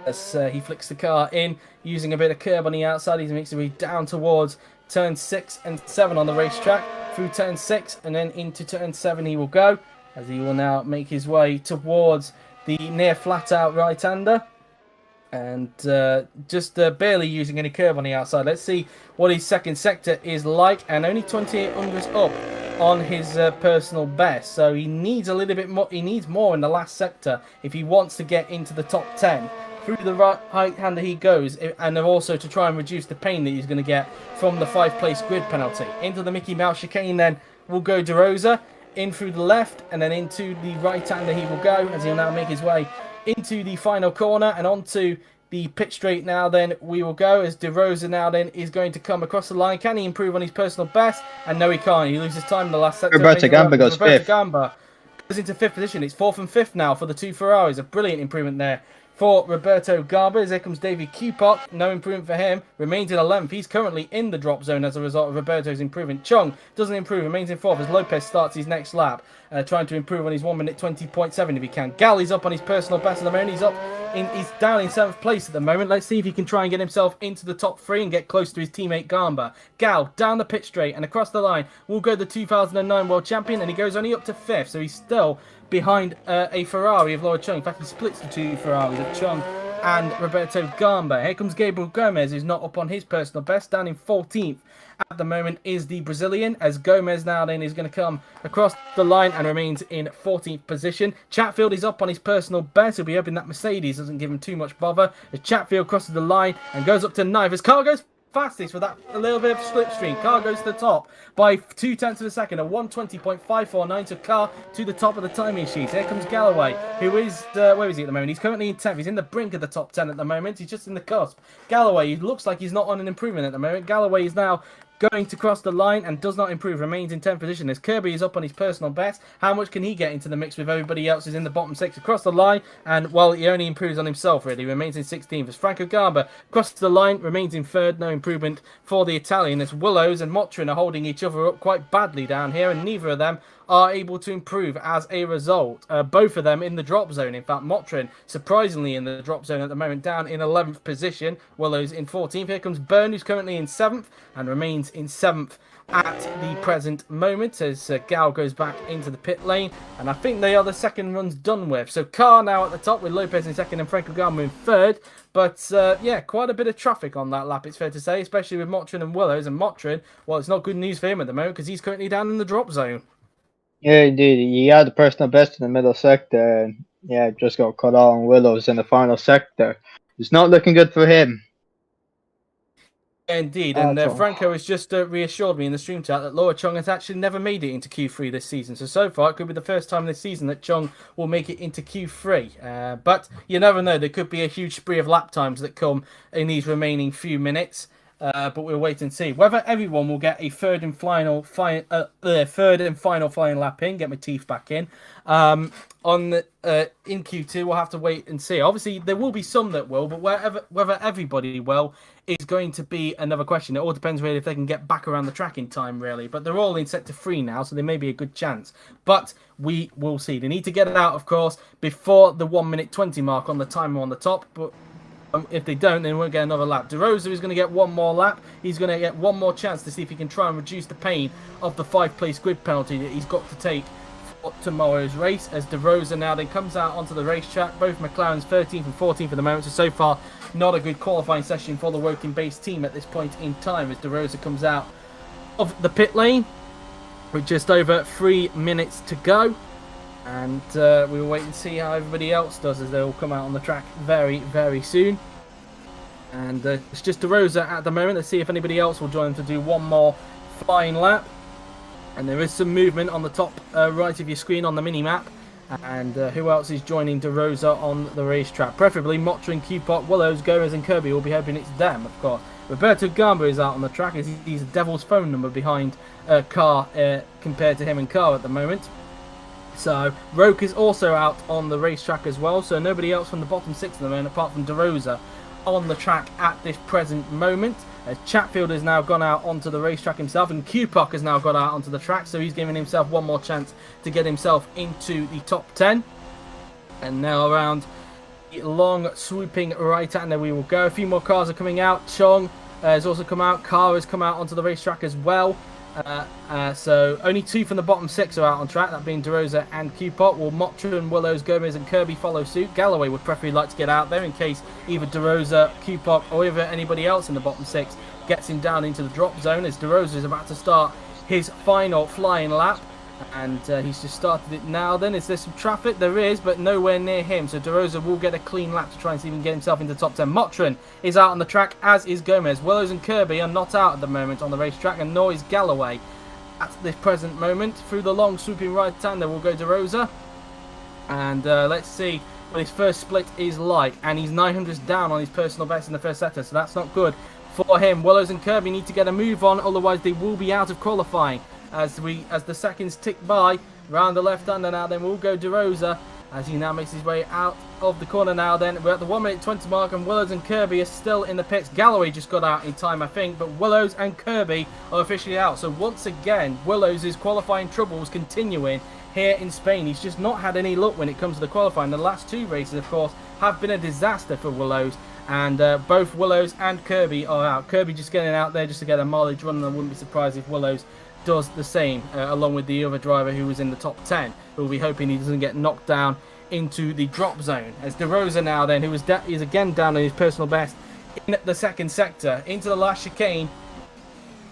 as he flicks the car in using a bit of curb on the outside. He makes his way down towards turn 6 and 7 on the racetrack, through turn 6 and then into turn 7 he will go, as he will now make his way towards the near flat out right-hander, and just barely using any curb on the outside. Let's see what his second sector is like, and only 2800s up on his personal best, so he needs a little bit more. He needs more in the last sector if he wants to get into the top 10. Through the right-hander he goes, and also to try and reduce the pain that he's going to get from the 5-place grid penalty. Into the Mickey Mouse chicane then will go De Rosa, in through the left, and then into the right-hander he will go, as he'll now make his way into the final corner and onto the pit straight. Now then we will go, as De Rosa now then is going to come across the line. Can he improve on his personal best? And no, he can't. He loses time in the last sector. Roberto Gamba goes fifth. Gamba goes into 5th position. It's 4th and 5th now for the 2 Ferraris. A brilliant improvement there for Roberto Gamba. As here comes David Kupok. No improvement for him. Remains in 11th. He's currently in the drop zone as a result of Roberto's improvement. Chung doesn't improve. Remains in 4th as Lopez starts his next lap. Trying to improve on his 1 minute 20.7 if he can. Gally's up on his personal best at the moment. He's down in 7th place at the moment. Let's see if he can try and get himself into the top 3 and get close to his teammate Gamba. Gal down the pit straight and across the line will go the 2009 world champion, and he goes only up to 5th, so he's still behind a Ferrari of Laura Chung. In fact, he splits the 2 Ferraris of Chung and Roberto Gamba. Here comes Gabriel Gomez, who's not up on his personal best, down in 14th. At the moment is the Brazilian, as Gomez now then is going to come across the line and remains in 14th position. Chatfield is up on his personal best. He'll be hoping that Mercedes doesn't give him too much bother, as Chatfield crosses the line and goes up to 9th. As car goes fastest for that a little bit of slipstream. Car goes to the top by 2 tenths of a second, a 1:20.549, so car to the top of the timing sheet. Here comes Galloway, who is where is he at the moment? He's currently in 10th. He's in the brink of the top 10 at the moment. He's just in the cusp. Galloway, he looks like he's not on an improvement at the moment. Galloway is now going to cross the line and does not improve, remains in 10th position as Kirby is up on his personal best. How much can he get into the mix with everybody else who's in the bottom 6 across the line? And, well, he only improves on himself, really. Remains in 16th as Franco Gamba crosses the line, remains in 3rd. No improvement for the Italian as Willows and Motrin are holding each other up quite badly down here, and neither of them are able to improve as a result. Both of them in the drop zone. In fact, Motrin surprisingly in the drop zone at the moment, down in 11th position. Willows in 14th. Here comes Byrne, who's currently in 7th and remains in 7th at the present moment as Gal goes back into the pit lane, and I think they are the second runs done with. So Carr now at the top with Lopez in 2nd and Franco Gamba in 3rd. But yeah, quite a bit of traffic on that lap, it's fair to say, especially with Motrin and Willows. And Motrin, well, it's not good news for him at the moment because he's currently down in the drop zone. Yeah, indeed. He had the personal best in the middle sector, and yeah, just got cut out on Willows in the final sector. It's not looking good for him. Indeed, and Franco has just reassured me in the stream chat that Laura Chung has actually never made it into Q3 this season. So far, it could be the first time this season that Chung will make it into Q3. But you never know, there could be a huge spree of lap times that come in these remaining few minutes. But we'll wait and see whether everyone will get a third and final flying lap in. Get my teeth back in. In Q2, we'll have to wait and see. Obviously, there will be some that will, but whether everybody will is going to be another question. It all depends really if they can get back around the track in time, really. But they're all in sector 3 now, so there may be a good chance. But we will see. They need to get it out, of course, before the 1:20 mark on the timer on the top. But if they don't, then we'll get another lap. De Rosa is going to get one more lap. He's going to get one more chance to see if he can try and reduce the pain of the 5-place grid penalty that he's got to take for tomorrow's race. As De Rosa now then comes out onto the racetrack. Both McLaren's 13th and 14th at the moment. So far, not a good qualifying session for the Woking-based team at this point in time. As De Rosa comes out of the pit lane with just over 3 minutes to go. And we will wait and see how everybody else does as they all come out on the track very, very soon. And it's just De Rosa at the moment. Let's see if anybody else will join them to do one more flying lap. And there is some movement on the top right of your screen on the mini-map And who else is joining De Rosa on the racetrack? Preferably Motra, Cupok, Willows, Gomez and Kirby. We'll be hoping it's them, of course. Roberto Gamba is out on the track as he's a devil's phone number behind Carr compared to him and Carr at the moment. So Roke is also out on the racetrack as well. So nobody else from the bottom 6 at the moment apart from De Rosa on the track at this present moment. As Chatfield has now gone out onto the racetrack himself, and Cupok has now got out onto the track, so he's giving himself one more chance to get himself into the top 10. And now around the long swooping right-hander we will go. A few more cars are coming out. Chong has also come out. Carr has come out onto the racetrack as well. So only 2 from the bottom 6 are out on track, that being De Rosa and Cupok. Will Motra and Willows, Gomez and Kirby follow suit? Galloway would preferably like to get out there in case either De Rosa, Cupok or either anybody else in the bottom 6 gets him down into the drop zone, as De Rosa is about to start his final flying lap. And he's just started it now. Then is there some traffic? There is, but nowhere near him. So De Rosa will get a clean lap to try and see if he can get himself into the top 10. Motrin is out on the track, as is Gomez. Willows and Kirby are not out at the moment on the racetrack, and nor is Galloway at this present moment. Through the long swooping right-hander will go De Rosa. And let's see what his first split is like. And he's 900s down on his personal best in the first sector, so that's not good for him. Willows and Kirby need to get a move on, otherwise they will be out of qualifying. As the seconds tick by, round the left-hander now, then we'll go De Rosa as he now makes his way out of the corner now. Then we're at the 1 minute 20 mark, and Willows and Kirby are still in the pits. Galloway just got out in time, I think, but Willows and Kirby are officially out. So once again, Willows' qualifying troubles continuing here in Spain. He's just not had any luck when it comes to the qualifying. The last 2 races, of course, have been a disaster for Willows. And both Willows and Kirby are out. Kirby just getting out there just to get a mileage run, and I wouldn't be surprised if Willows does the same, along with the other driver who was in the top 10. We'll be hoping he doesn't get knocked down into the drop zone. As De Rosa now then, who is again down on his personal best in the second sector, into the last chicane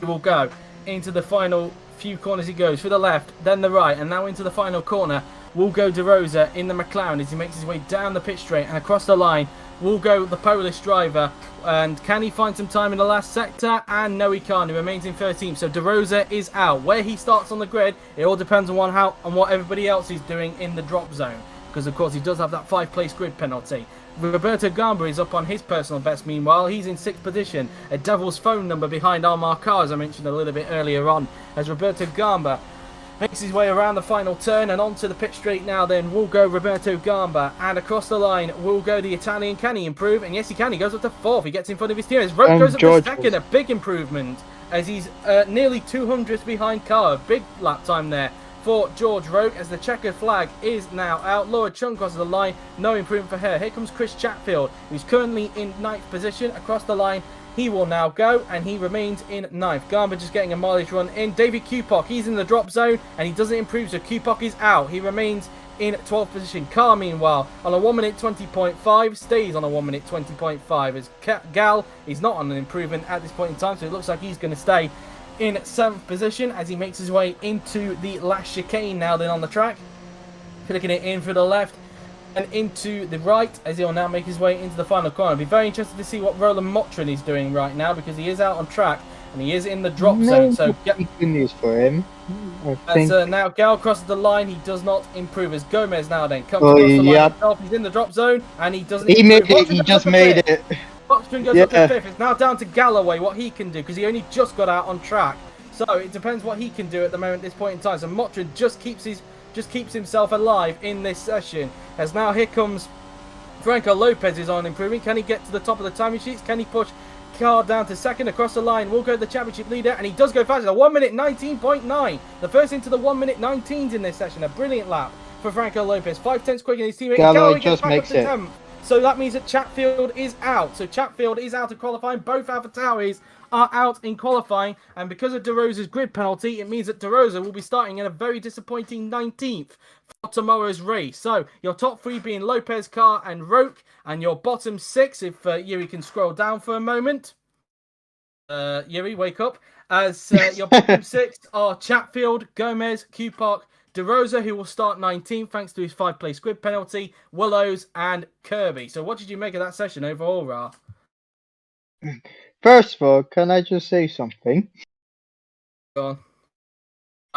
he will go. Into the final few corners he goes, for the left, then the right, and now into the final corner will go De Rosa in the McLaren as he makes his way down the pit straight, and across the line will go the Polish driver. And can he find some time in the last sector? And no, he can't. He remains in 13th. So De Rosa is out. Where he starts on the grid, it all depends on what everybody else is doing in the drop zone, because of course he does have that 5-place grid penalty. Roberto Gamba is up on his personal best. Meanwhile, he's in 6th position, a devil's phone number behind Almar Carr, as I mentioned a little bit earlier on. As Roberto Gamba makes his way around the final turn and onto the pit straight now, then will go Roberto Gamba, and across the line will go the Italian. Can he improve? And yes, he can. He goes up to 4th. He gets in front of his team. As Roke goes up to 2nd, a big improvement as he's nearly 200th behind Carr. Big lap time there for George Roke, as the checkered flag is now out. Laura Chung crosses the line. No improvement for her. Here comes Chris Chatfield, who's currently in 9th position. Across the line he will now go, and he remains in 9th. Gamba just getting a mileage run in. David Cupok, he's in the drop zone, and he doesn't improve, so Cupok is out. He remains in 12th position. Carr, meanwhile, on a 1 minute 20.5, stays on a 1 minute 20.5. As Gal, he's not on an improvement at this point in time, so it looks like he's going to stay in 7th position as he makes his way into the last chicane now then on the track. Flicking it in for the left and into the right as he'll now make his way into the final corner. I'll be very interested to see what Roland Motrin is doing right now, because he is out on track and he is in the drop zone. So good news for him. Now Gal crosses the line. He does not improve as Gomez now then comes across the line himself. He's in the drop zone and he doesn't improve. He just made it. Motrin goes up to 5th. It's now down to Galloway what he can do, because he only just got out on track. So it depends what he can do at the moment at this point in time. So Motrin just keeps himself alive in this session. As now here comes Franco Lopez is on improving. Can he get to the top of the timing sheets? Can he push Carr down to 2nd? Across the line will go the championship leader, and he does go faster. A 1 minute 19.9. The first into the 1 minute 19s in this session. A brilliant lap for Franco Lopez. 5/10 quicker than his teammate. Galloway just makes it. 10th. So that means that Chatfield is out. So Chatfield is out of qualifying. Both AlphaTauris are out in qualifying, and because of De Rosa's grid penalty, it means that De Rosa will be starting in a very disappointing 19th for tomorrow's race. So your top 3 being Lopez, Carr and Roke, and your bottom 6, if Yuri can scroll down for a moment. Yuri, wake up. As your bottom 6 are Chatfield, Gomez, Cupok, De Rosa, who will start 19th thanks to his 5-place grid penalty, Willows and Kirby. So what did you make of that session overall, Ra? First of all, can I just say something? Go on.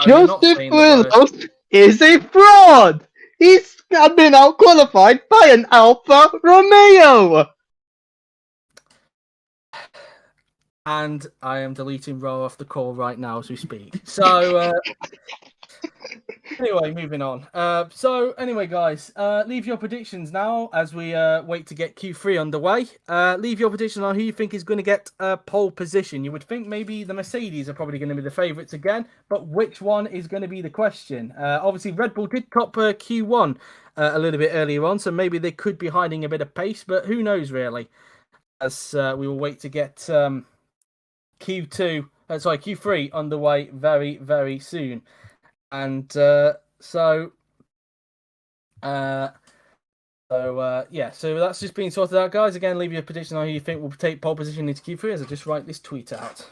Joseph Willows is a fraud! He's been out-qualified by an Alfa Romeo! And I am deleting Raw off the call right now as we speak. So, anyway, moving on. Anyway, guys, leave your predictions now as we wait to get Q3 underway. Leave your prediction on who you think is going to get pole position. You would think maybe the Mercedes are probably going to be the favourites again, but which one is going to be the question? Obviously, Red Bull did top Q1 a little bit earlier on, so maybe they could be hiding a bit of pace, but who knows, really? As we will wait to get Q3 underway very, very soon. And so that's just been sorted out, guys. Again, leave your prediction on who you think will take pole position into Q3 as I just write this tweet out.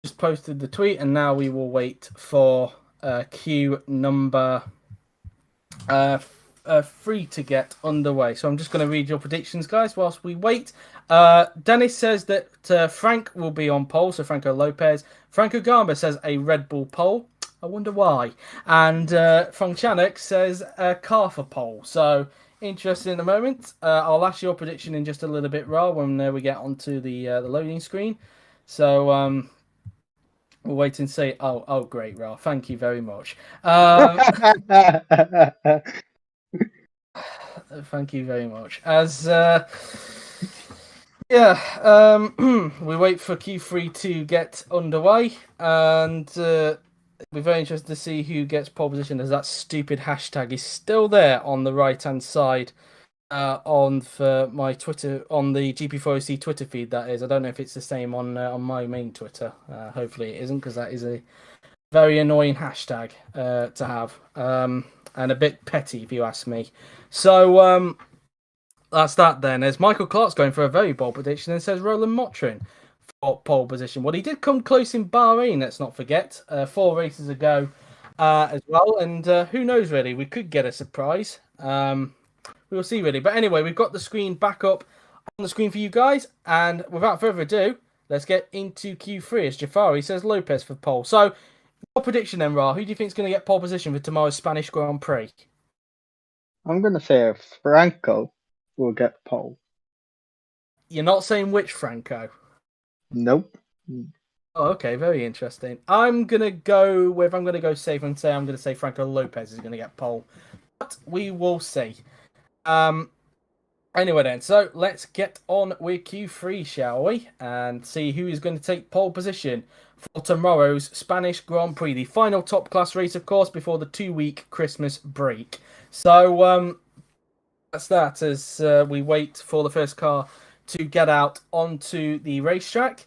Just posted the tweet, and now we will wait for Q number 3 to get underway. So I'm just going to read your predictions, guys, whilst we wait. Dennis says that Frank will be on pole, so Franco Lopez. Franco Gomez says a Red Bull pole. I wonder why. And Frank Chanek says a car for pole. So interesting in a moment. I'll ask your prediction in just a little bit, Ra, when we get onto the loading screen. So we'll wait and see. Oh, great, Ra. Thank you very much. Thank you very much. As we wait for Q3 to get underway, and we're very interested to see who gets pole position, as that stupid hashtag is still there on the right hand side for my Twitter, on the GP4 Twitter feed. That is, I don't know if it's the same on my main Twitter. Hopefully it isn't, because that is a very annoying hashtag to have, and a bit petty if you ask me. So that's that then. As Michael Clark's going for a very bold prediction and says Roland Motrin for pole position. Well, he did come close in Bahrain, let's not forget, 4 races ago as well. And who knows, really, we could get a surprise. We'll see, really. But anyway, we've got the screen back up on the screen for you guys. And without further ado, let's get into Q3 as Jafari says Lopez for pole. So, your prediction then, Ra, who do you think is going to get pole position for tomorrow's Spanish Grand Prix? I'm going to say Franco will get pole. You're not saying which Franco? Nope. Oh, okay, very interesting. I'm going to go safe and say I'm going to say Franco Lopez is going to get pole. But we will see. Anyway then, so let's get on with Q3, shall we? And see who is going to take pole position for tomorrow's Spanish Grand Prix. The final top class race, of course, before the 2-week Christmas break. So that's that as we wait for the first car to get out onto the racetrack.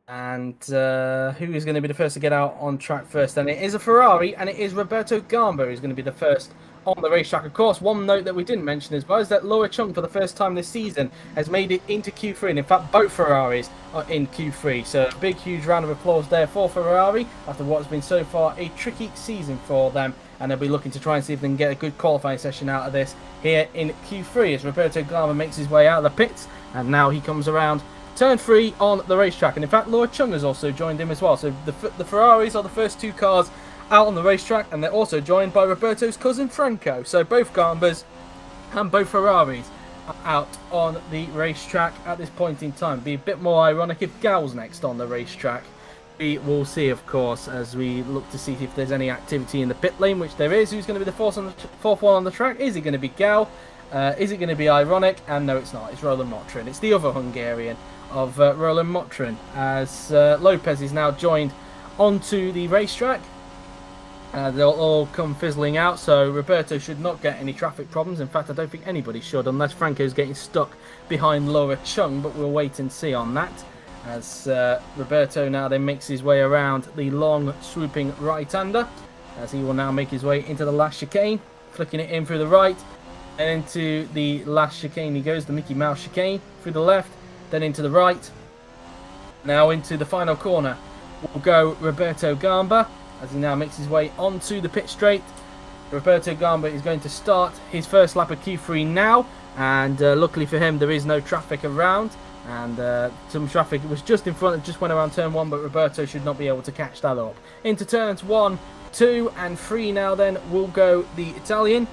And who is going to be the first to get out on track first? And it is a Ferrari, and it is Roberto Gamba who's going to be the first on the racetrack. Of course, one note that we didn't mention as well is that Laura Chung, for the first time this season, has made it into Q3. And in fact, both Ferraris are in Q3. So a big, huge round of applause there for Ferrari after what has been so far a tricky season for them. And they'll be looking to try and see if they can get a good qualifying session out of this here in Q3 as Roberto Gamba makes his way out of the pits. And now he comes around turn 3 on the racetrack. And in fact, Laura Chung has also joined him as well. So the Ferraris are the first 2 cars out on the racetrack, and they're also joined by Roberto's cousin Franco. So both Gambas and both Ferraris are out on the racetrack at this point in time. Be a bit more ironic if Gal's next on the racetrack. We will see, of course, as we look to see if there's any activity in the pit lane, which there is. Who's going to be the fourth one on the track? Is it going to be Gal? Is it going to be ironic? And no, it's not. It's Roland Motrin. It's the other Hungarian of Roland Motrin, as Lopez is now joined onto the racetrack. They'll all come fizzling out, so Roberto should not get any traffic problems. In fact, I don't think anybody should, unless Franco's getting stuck behind Laura Chung, but we'll wait and see on that. As Roberto now then makes his way around the long swooping right-hander, as he will now make his way into the last chicane, flicking it in through the right, and into the last chicane he goes, the Mickey Mouse chicane, through the left, then into the right. Now into the final corner will go Roberto Gamba, as he now makes his way onto the pit straight. Roberto Gamba is going to start his first lap of Q3 now, and luckily for him there is no traffic around, and some traffic was just in front, just went around turn 1, but Roberto should not be able to catch that up. Into turns 1, 2 and 3 now then will go the Italian.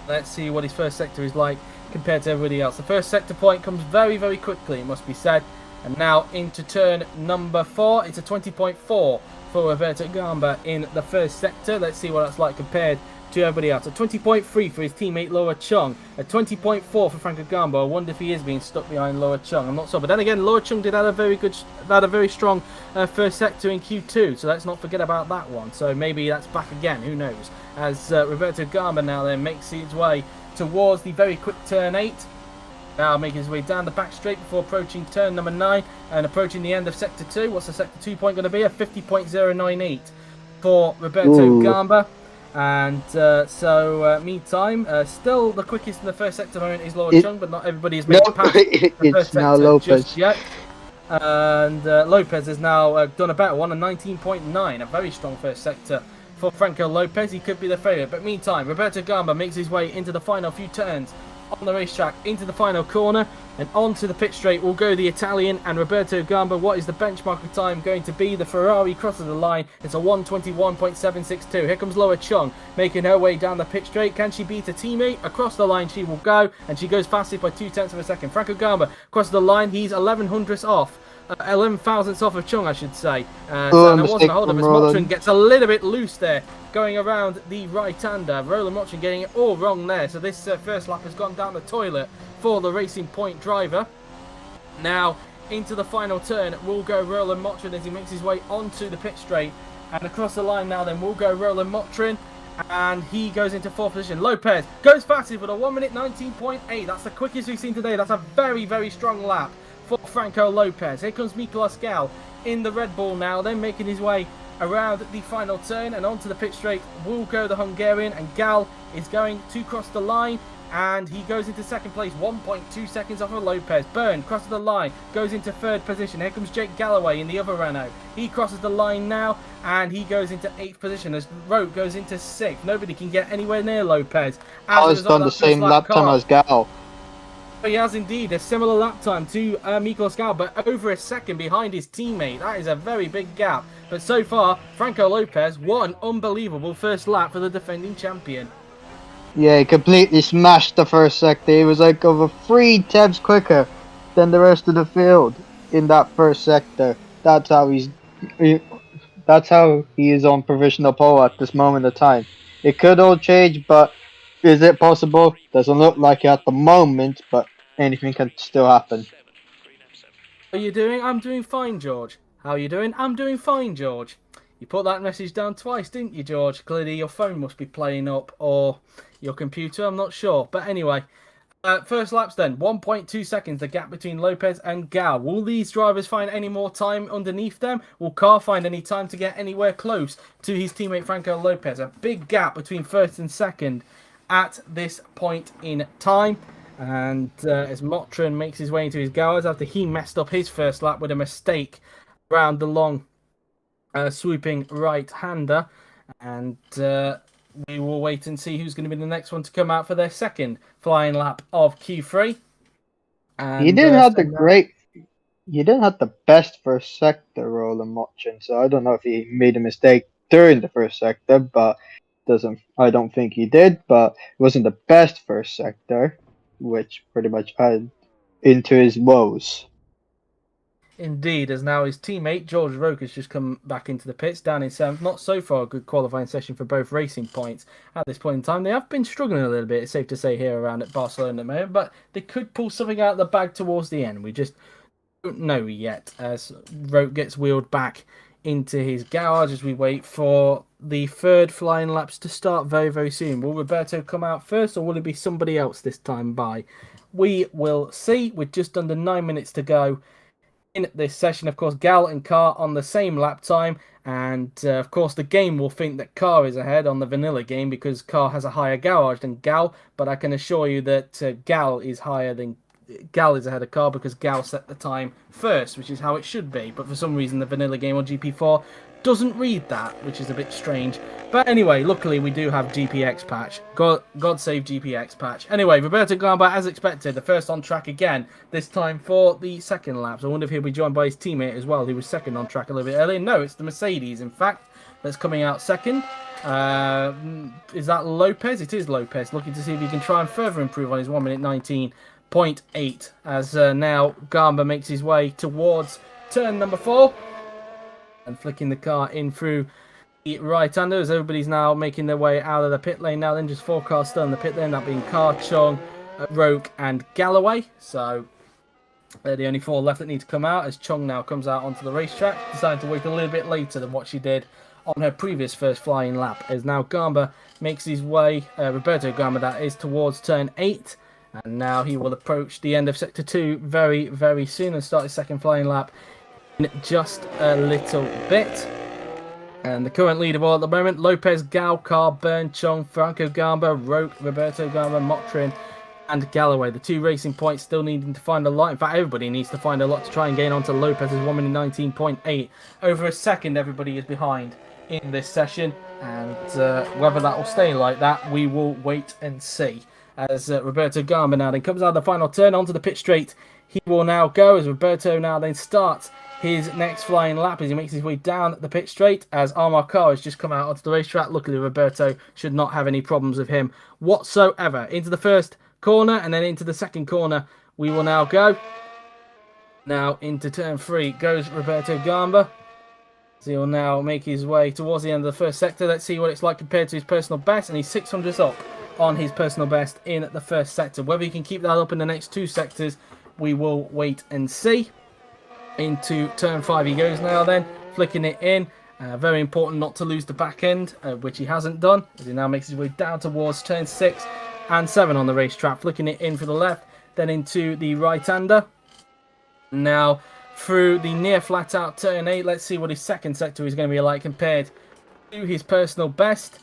Let's see what his first sector is like compared to everybody else. The first sector point comes very, very quickly, it must be said. And now into turn number 4, it's a 20.4 for Roberto Gamba in the first sector. Let's see what that's like compared to everybody else. A 20.3 for his teammate Laura Chung. A 20.4 for Franco Gamba. I wonder if he is being stuck behind Laura Chung. I'm not sure. But then again, Laura Chung did have a very strong first sector in Q2. So let's not forget about that one. So maybe that's back again. Who knows? As Roberto Gamba now then makes his way towards the very quick turn 8. Now making his way down the back straight before approaching turn number 9 and approaching the end of sector 2. What's the sector 2 point going to be? A 50.098 for Roberto Gamba. And meantime, still the quickest in the first sector moment is Laura Chung, but not everybody has made it past the first now sector Lopez. just yet. And Lopez has now done a better one, a 19.9, a very strong first sector for Franco Lopez. He could be the favourite, but meantime, Roberto Gamba makes his way into the final few turns on the racetrack, into the final corner, and onto the pit straight will go the Italian and Roberto Gamba. What is the benchmark of time going to be? The Ferrari crosses the line. It's a 1:21.762. Here comes Laura Chung making her way down the pit straight. Can she beat a teammate? Across the line she will go, and she goes fastest by 0.2 of a second. Franco Gamba crosses the line. He's 11 hundredths off. 11 thousandths off of Chung, I should say. And it wasn't a hold up as Motrin gets a little bit loose there, going around the right-hander. Roland Motrin getting it all wrong there. So this first lap has gone down the toilet for the Racing Point driver. Now, into the final turn will go Roland Motrin as he makes his way onto the pit straight. And across the line now then will go Roland Motrin. And he goes into 4th position. Lopez goes fastest with a 1:19.8. That's the quickest we've seen today. That's a very, very strong lap for Franco Lopez. Here comes Miklos Gal in the Red Bull now, then making his way around the final turn and onto the pit straight will go the Hungarian, and Gal is going to cross the line and he goes into second place, 1.2 seconds off of Lopez. Byrne crosses the line, goes into 3rd position. Here comes Jake Galloway in the other Renault. He crosses the line now and he goes into 8th position as Rote goes into 6th. Nobody can get anywhere near Lopez. Has done the same lap time as Gal. He has indeed a similar lap time to Miklos Gal, but over a second behind his teammate. That is a very big gap. But so far, Franco Lopez, what an unbelievable first lap for the defending champion. Yeah, he completely smashed the first sector. He was like over 3 tenths quicker than the rest of the field in that first sector. That's how he is on provisional pole at this moment of time. It could all change, but is it possible? Doesn't look like it at the moment, but anything can still happen. How are you doing? I'm doing fine, George. How are you doing? I'm doing fine, George. You put that message down twice, didn't you, George? Clearly your phone must be playing up, or your computer, I'm not sure. But anyway, first laps then, 1.2 seconds, the gap between Lopez and Gal. Will these drivers find any more time underneath them? Will Carr find any time to get anywhere close to his teammate Franco Lopez? A big gap between 1st and 2nd at this point in time. And as Motrin makes his way into his garage after he messed up his first lap with a mistake around the long swooping right-hander. And we will wait and see who's going to be the next one to come out for their second flying lap of Q3. And, he didn't have the best first sector, Roland Motrin, so I don't know if he made a mistake during the first sector, but I don't think he did, but it wasn't the best first sector, which pretty much added into his woes. indeed, as now his teammate George Roke has just come back into the pits, down in 7th. Not so far a good qualifying session for both racing points at this point in time. They have been struggling a little bit, it's safe to say, here around at Barcelona at the moment, but they could pull something out of the bag towards the end. We just don't know yet, as Roke gets wheeled back into his garage as we wait for the third flying laps to start very, very soon. Will Roberto come out first, or will it be somebody else this time by? We will see, with just under 9 minutes to go in this session. Of course, Gal and Car on the same lap time, and of course the game will think that Car is ahead on the vanilla game because Car has a higher garage than Gal, but I can assure you that Gal is ahead of Car because Gal set the time first, which is how it should be, but for some reason the vanilla game on GP4 doesn't read that, which is a bit strange. But anyway, luckily we do have GPX patch. God save GPX patch. Anyway, Roberto Gamba, as expected, the first on track again, this time for the second laps. I wonder if he'll be joined by his teammate as well, who was second on track a little bit earlier. No, it's the Mercedes, in fact, that's coming out second. Is that Lopez? It is Lopez, looking to see if he can try and further improve on his 1 minute 19.8, as now Gamba makes his way towards turn number 4. And flicking the car in through the right-hander as everybody's now making their way out of the pit lane now. Then just 4 cars still in the pit lane, that being Car, Chung, Roke and Galloway. So they're the only 4 left that need to come out, as Chung now comes out onto the racetrack, deciding to wait a little bit later than what she did on her previous first flying lap. As now Gamba makes his way, Roberto Gamba that is, towards turn 8. And now he will approach the end of Sector 2 very, very soon and start his second flying lap in just a little bit. And the current leaderboard at the moment: Lopez, Gal, Car, Byrne, Chung, Franco Gamba, Roke, Roberto Gamba, Motrin and Galloway. The 2 racing points still needing to find a lot. In fact, everybody needs to find a lot to try and gain onto Lopez's 1 minute 19.8. Over a second everybody is behind in this session, and whether that will stay like that, we will wait and see. As Roberto Gamba now then comes out of the final turn onto the pit straight, he will now go, as Roberto now then starts his next flying lap as he makes his way down the pit straight, as Armar Car has just come out onto the racetrack. Luckily, Roberto should not have any problems with him whatsoever. Into the first corner and then into the second corner we will now go. Now into turn 3 goes Roberto Gamba. So he'll now make his way towards the end of the first sector. Let's see what it's like compared to his personal best, and he's 600s up on his personal best in the first sector. Whether he can keep that up in the next 2 sectors, we will wait and see. Into turn 5 he goes now then, flicking it in. Very important not to lose the back end, which he hasn't done, as he now makes his way down towards turn 6 and 7 on the racetrack, flicking it in for the left, then into the right-hander. Now through the near flat out turn 8, let's see what his second sector is going to be like compared to his personal best.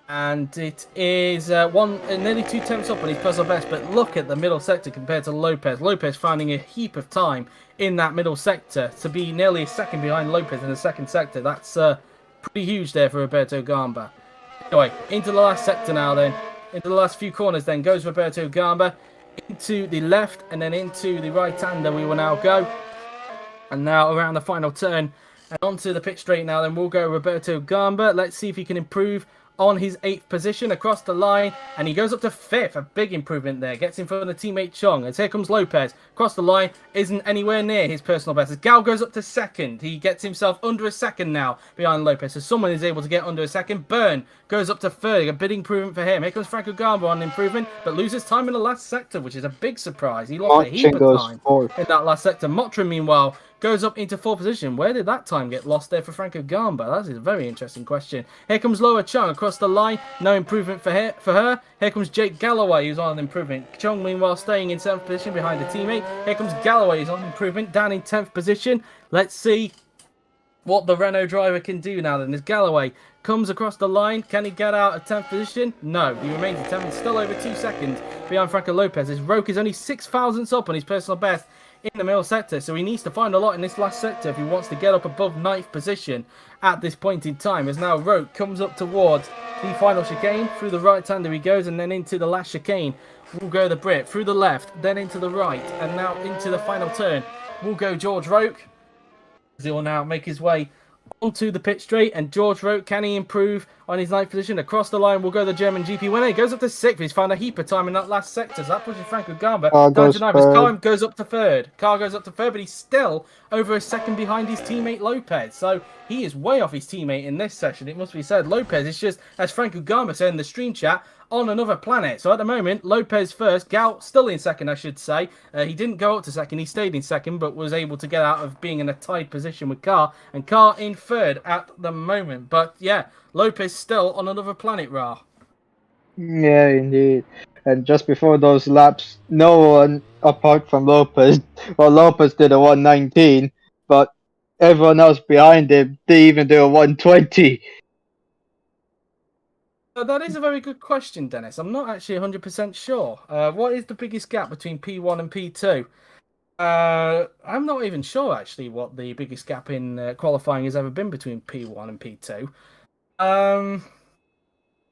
And it is nearly 2 tenths up on his personal best, but look at the middle sector compared to Lopez. Lopez finding a heap of time in that middle sector to be nearly a second behind Lopez in the second sector. That's pretty huge there for Roberto Gamba. Anyway, into the last sector now then. Into the last few corners then goes Roberto Gamba. Into the left and then into the right-hander we will now go. And now around the final turn and onto the pit straight now then we'll go Roberto Gamba. Let's see if he can improve on his 8th position across the line, and he goes up to 5th. A big improvement there, gets in front of the teammate Chung, as here comes Lopez across the line, isn't anywhere near his personal best, as Gal goes up to 2nd. He gets himself under a 2nd now behind Lopez, so someone is able to get under a 2nd. Byrne goes up to 3rd, a big improvement for him. Here comes Franco Gamba on improvement, but loses time in the last sector, which is a big surprise. He lost a heap of time in that last sector. Motrin, meanwhile, goes up into 4th position. Where did that time get lost there for Franco Gamba? That is a very interesting question. Here comes Loa Chung across the line. No improvement for her. Here comes Jake Galloway, who's on an improvement. Chung, meanwhile, staying in 7th position behind a teammate. Here comes Galloway, who's on improvement, down in 10th position. Let's see what the Renault driver can do now then. As Galloway comes across the line, can he get out of 10th position? No, he remains in 10th, still over 2 seconds behind Franco Lopez. His Roke is only 6 thousandths up on his personal best in the middle sector, so he needs to find a lot in this last sector if he wants to get up above 9th position at this point in time. As now Roke comes up towards the final chicane, through the right-hander he goes, and then into the last chicane will go the Brit, through the left, then into the right, and now into the final turn will go George Roke. He will now make his way onto the pit straight, and George Roke, can he improve on his 9th position. Across the line will go the German GP winner. He goes up to 6th. He's found a heap of time in that last sector. So that pushes Franco Gamba down to 9th. His car goes up to 3rd. Car goes up to 3rd, but he's still over a second behind his teammate Lopez. So he is way off his teammate in this session. It must be said. Lopez is just, as Franco Gamba said in the stream chat, on another planet. So at the moment, Lopez first, Gal still in second, I should say. He didn't go up to second, he stayed in second, but was able to get out of being in a tied position with Carr, and Carr in 3rd at the moment. But yeah, Lopez still on another planet, Ra. Yeah, indeed. And just before those laps, no one apart from Lopez, well, Lopez did a 119, but everyone else behind him didn't even do a 120. That is a very good question, Dennis. I'm not actually 100% sure. What is the biggest gap between P1 and P2? I'm not even sure, actually, what the biggest gap in qualifying has ever been between P1 and P2. I'm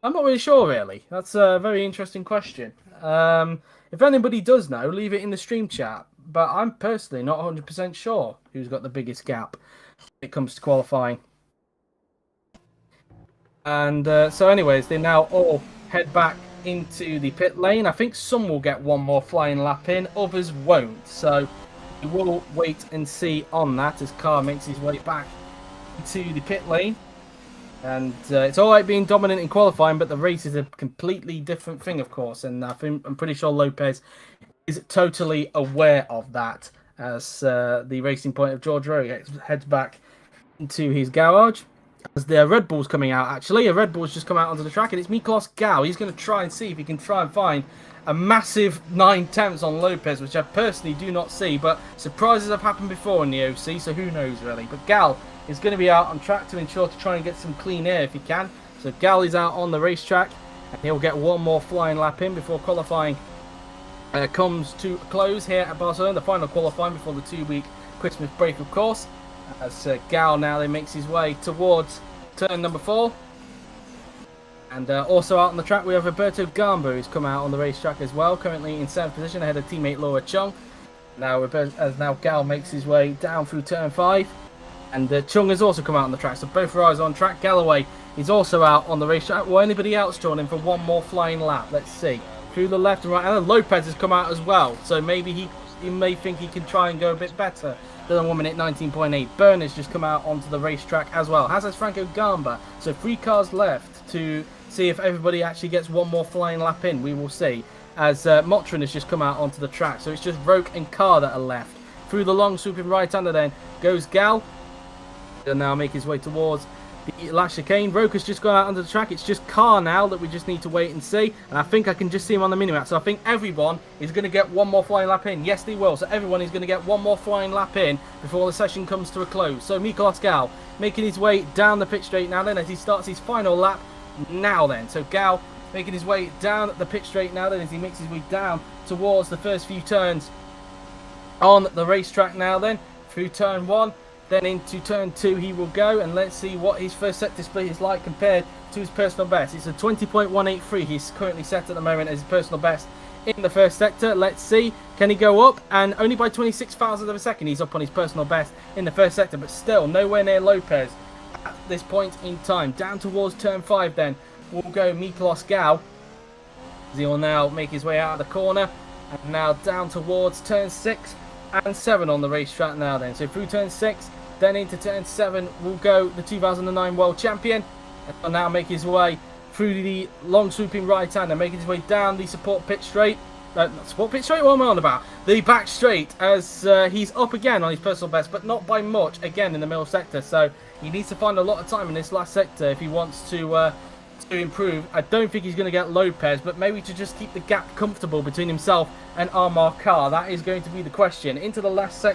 not really sure, really. That's a very interesting question. If anybody does know, leave it in the stream chat. But I'm personally not 100% sure who's got the biggest gap when it comes to qualifying. And so anyways, they now all head back into the pit lane. I think some will get one more flying lap in, others won't. So we will wait and see on that as Carr makes his way back into the pit lane. And it's all right being dominant in qualifying, but the race is a completely different thing, of course. And I'm pretty sure Lopez is totally aware of that as the Racing Point of George Rowe heads back into his garage. As the Red Bull's coming out, actually. A Red Bull's just come out onto the track, and it's Miklos Gal. He's going to try and see if he can try and find a massive 9/10 on Lopez, which I personally do not see, but surprises have happened before in the OC, so who knows, really. But Gal is going to be out on track to ensure to try and get some clean air if he can. So Gal is out on the racetrack, and he'll get one more flying lap in before qualifying comes to a close here at Barcelona. The final qualifying before the 2-week Christmas break, of course. As Gal now makes his way towards turn number 4. And also out on the track we have Roberto Gamba, who's come out on the racetrack as well, currently in 7th position ahead of teammate Laura Chung. Now Gal makes his way down through turn 5. And Chung has also come out on the track, so both riders on track. Galloway is also out on the racetrack. Will anybody else join him for one more flying lap? Let's see. Through the left and right. And Lopez has come out as well, so maybe he may think he can try and go a bit better than 1 minute 19.8. Berners just come out onto the racetrack as well. As has Franco Gamba. So 3 cars left to see if everybody actually gets one more flying lap in. We will see. As Motrin has just come out onto the track. So it's just Roke and Carr that are left. Through the long swooping right-hander then goes Gal. He'll now make his way towards the last chicane. Roke has just gone out onto the track. It's just Carr now that we just need to wait and see. And I think I can just see him on the minimap. So I think everyone is going to get one more flying lap in. Yes, they will. So everyone is going to get one more flying lap in before the session comes to a close. So Miklos Gal making his way down the pit straight now then as he starts his final lap now then. So Gal making his way down the pit straight now then as he makes his way down towards the first few turns on the racetrack now then. Through turn 1. Then into turn 2 he will go, and let's see what his first sector split is like compared to his personal best. It's a 20.183 he's currently set at the moment as his personal best in the first sector. Let's see, can he go up? And only by 26 thousandths of a second he's up on his personal best in the first sector, but still nowhere near Lopez at this point in time. Down towards turn 5 then will go Miklos Gal. He will now make his way out of the corner, and now down towards turn 6 and 7 on the racetrack now then. So through turn 6, then into turn 7 will go the 2009 World Champion. And will now make his way through the long swooping right hander, making his way down the support pit straight. Not support pit straight, what am I on about? The back straight as he's up again on his personal best, but not by much, again in the middle sector. So he needs to find a lot of time in this last sector if he wants to improve. I don't think he's going to get Lopez, but maybe to just keep the gap comfortable between himself and Armar Carr. That is going to be the question. Into the last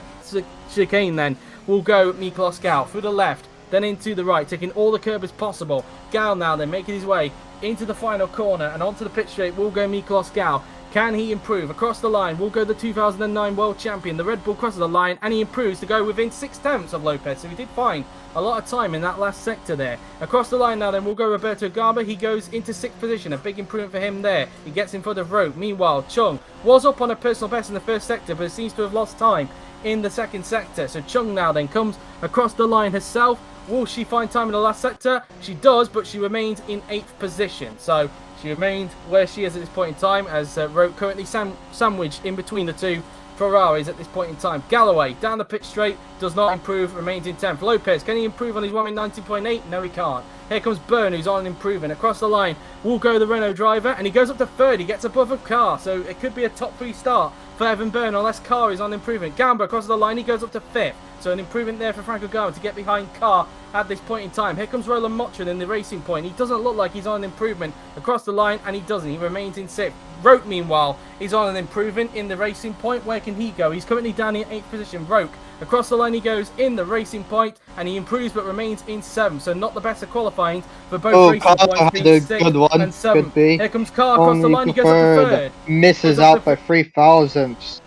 chicane then will go Miklos Gal through the left, then into the right, taking all the curb as possible. Gal now then making his way into the final corner, and onto the pit straight will go Miklos Gal. Can he improve? Across the line will go the 2009 World Champion. The Red Bull crosses the line and he improves to go within 6/10 of Lopez. So he did find a lot of time in that last sector there. Across the line now then will go Roberto Gamba. He goes into 6th position. A big improvement for him there. He gets in front of Roke. Meanwhile, Chung was up on a personal best in the first sector, but seems to have lost time in the second sector. So Chung now then comes across the line herself. Will she find time in the last sector? She does, but she remains in 8th position. So she remains where she is at this point in time, as Roke currently sandwiched in between the two Ferraris at this point in time. Galloway down the pit straight, does not improve, remains in 10th. Lopez, can he improve on his 1:19.8? No, he can't. Here comes Byrne, who's on improving. Across the line will go the Renault driver, and he goes up to 3rd. He gets above a car, so it could be a top 3 start for Evan Byrne, unless Carr is on improvement. Gamba across the line, he goes up to 5th. So an improvement there for Franco Gamba to get behind Carr at this point in time. Here comes Roland Motrin in the racing point. He doesn't look like he's on an improvement across the line, and he doesn't. He remains in 6th. Roke, meanwhile, is on an improvement in the racing point. Where can he go? He's currently down in 8th position. Roke, across the line he goes in the racing point, and he improves but remains in 7th. So not the best of qualifying for both racing Carr points, had being a 6th good one. and 7th. Could be. Here comes Carr across the line. He goes up to 3rd. Misses out by 3 thousandths.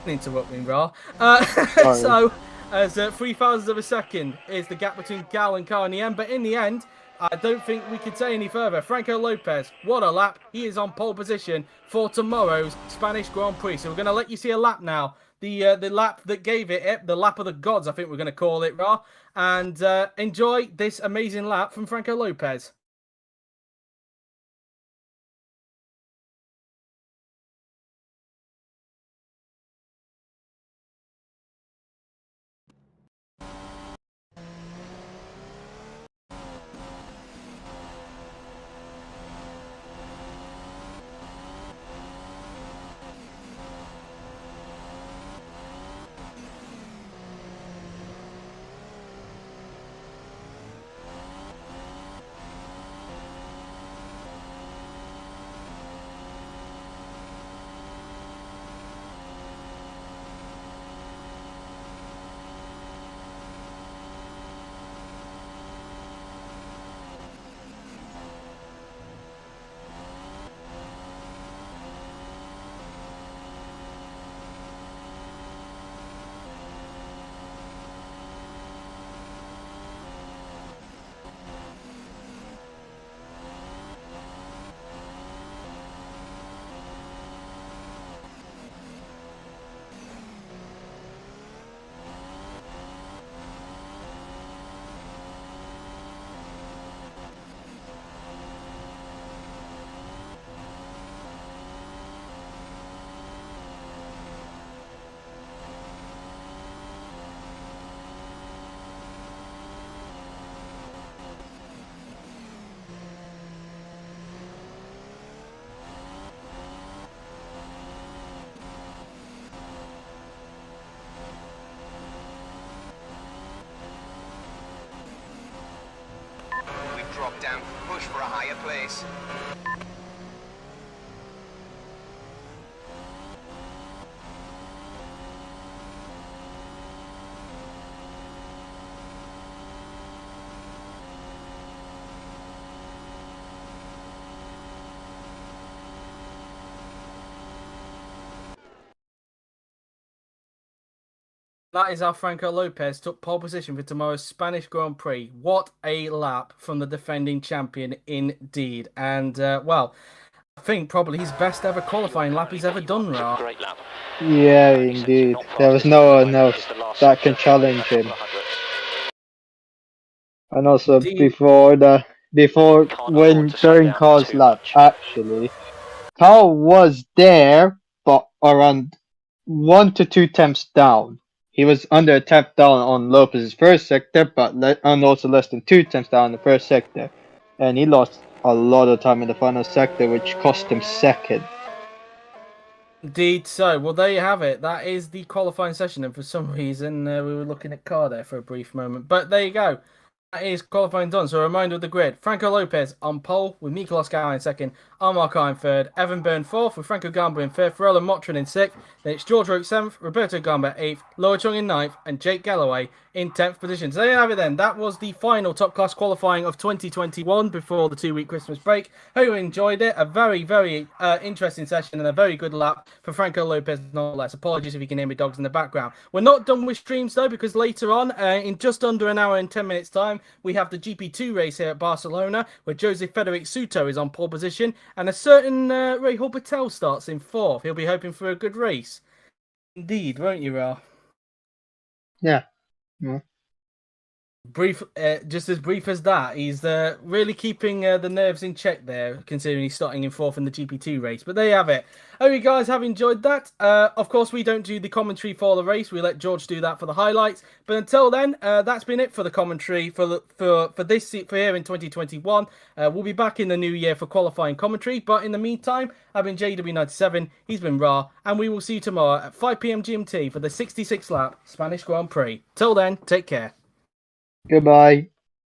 Interrupting, Ra. So, as 3 thousandths of a second is the gap between Gal and Carr in the end. But in the end, I don't think we could say any further. Franco Lopez, what a lap. He is on pole position for tomorrow's Spanish Grand Prix. So we're going to let you see a lap now. The lap that gave it, the lap of the gods, I think we're going to call it, Ra. And enjoy this amazing lap from Franco Lopez. Drop down, push for a higher place. That is how Franco Lopez took pole position for tomorrow's Spanish Grand Prix. What a lap from the defending champion indeed. And, well, I think probably his best ever qualifying lap he's ever done, Ra. Great lap. Yeah, indeed. There was no one else that can challenge him. And also before during Carl's lap, actually, Carl was there, but around 1 to 2 tenths down. He was under a tenth down on Lopez's first sector, and also less than 2 tenths down in the first sector. And he lost a lot of time in the final sector, which cost him second. Indeed so. Well, there you have it. That is the qualifying session, and for some reason we were looking at Carr there for a brief moment. But there you go. That is qualifying done. So a reminder of the grid. Franco Lopez on pole with Mikolas Galloway in second, Armar Carr in third, Evan Byrne fourth with Franco Gamba in fifth, Roland Motrin in sixth, then it's George Roke 7th, Roberto Gamba 8th, Loa Chung in 9th, and Jake Galloway in 10th position. So there you have it then. That was the final top class qualifying of 2021 before the 2-week Christmas break. Hope you enjoyed it. A very, very interesting session and a very good lap for Franco Lopez, no less. Apologies if you can hear me dogs in the background. We're not done with streams though, because later on, in just under an hour and 10 minutes time, we have the GP2 race here at Barcelona, where Jose Federic Souto is on pole position, and a certain Rahul Patel starts in fourth. He'll be hoping for a good race. Indeed, won't you, Ra? Yeah. Yeah. Brief, just as brief as that. He's really keeping the nerves in check there, considering he's starting in fourth in the GP2 race. But there you have it. Hope you guys have enjoyed that. Of course, we don't do the commentary for the race. We let George do that for the highlights. But until then, that's been it for the commentary for here in 2021. We'll be back in the new year for qualifying commentary. But in the meantime, I've been JW97. He's been Ra, and we will see you tomorrow at 5 p.m. GMT for the 66 lap Spanish Grand Prix. Till then, take care. Goodbye.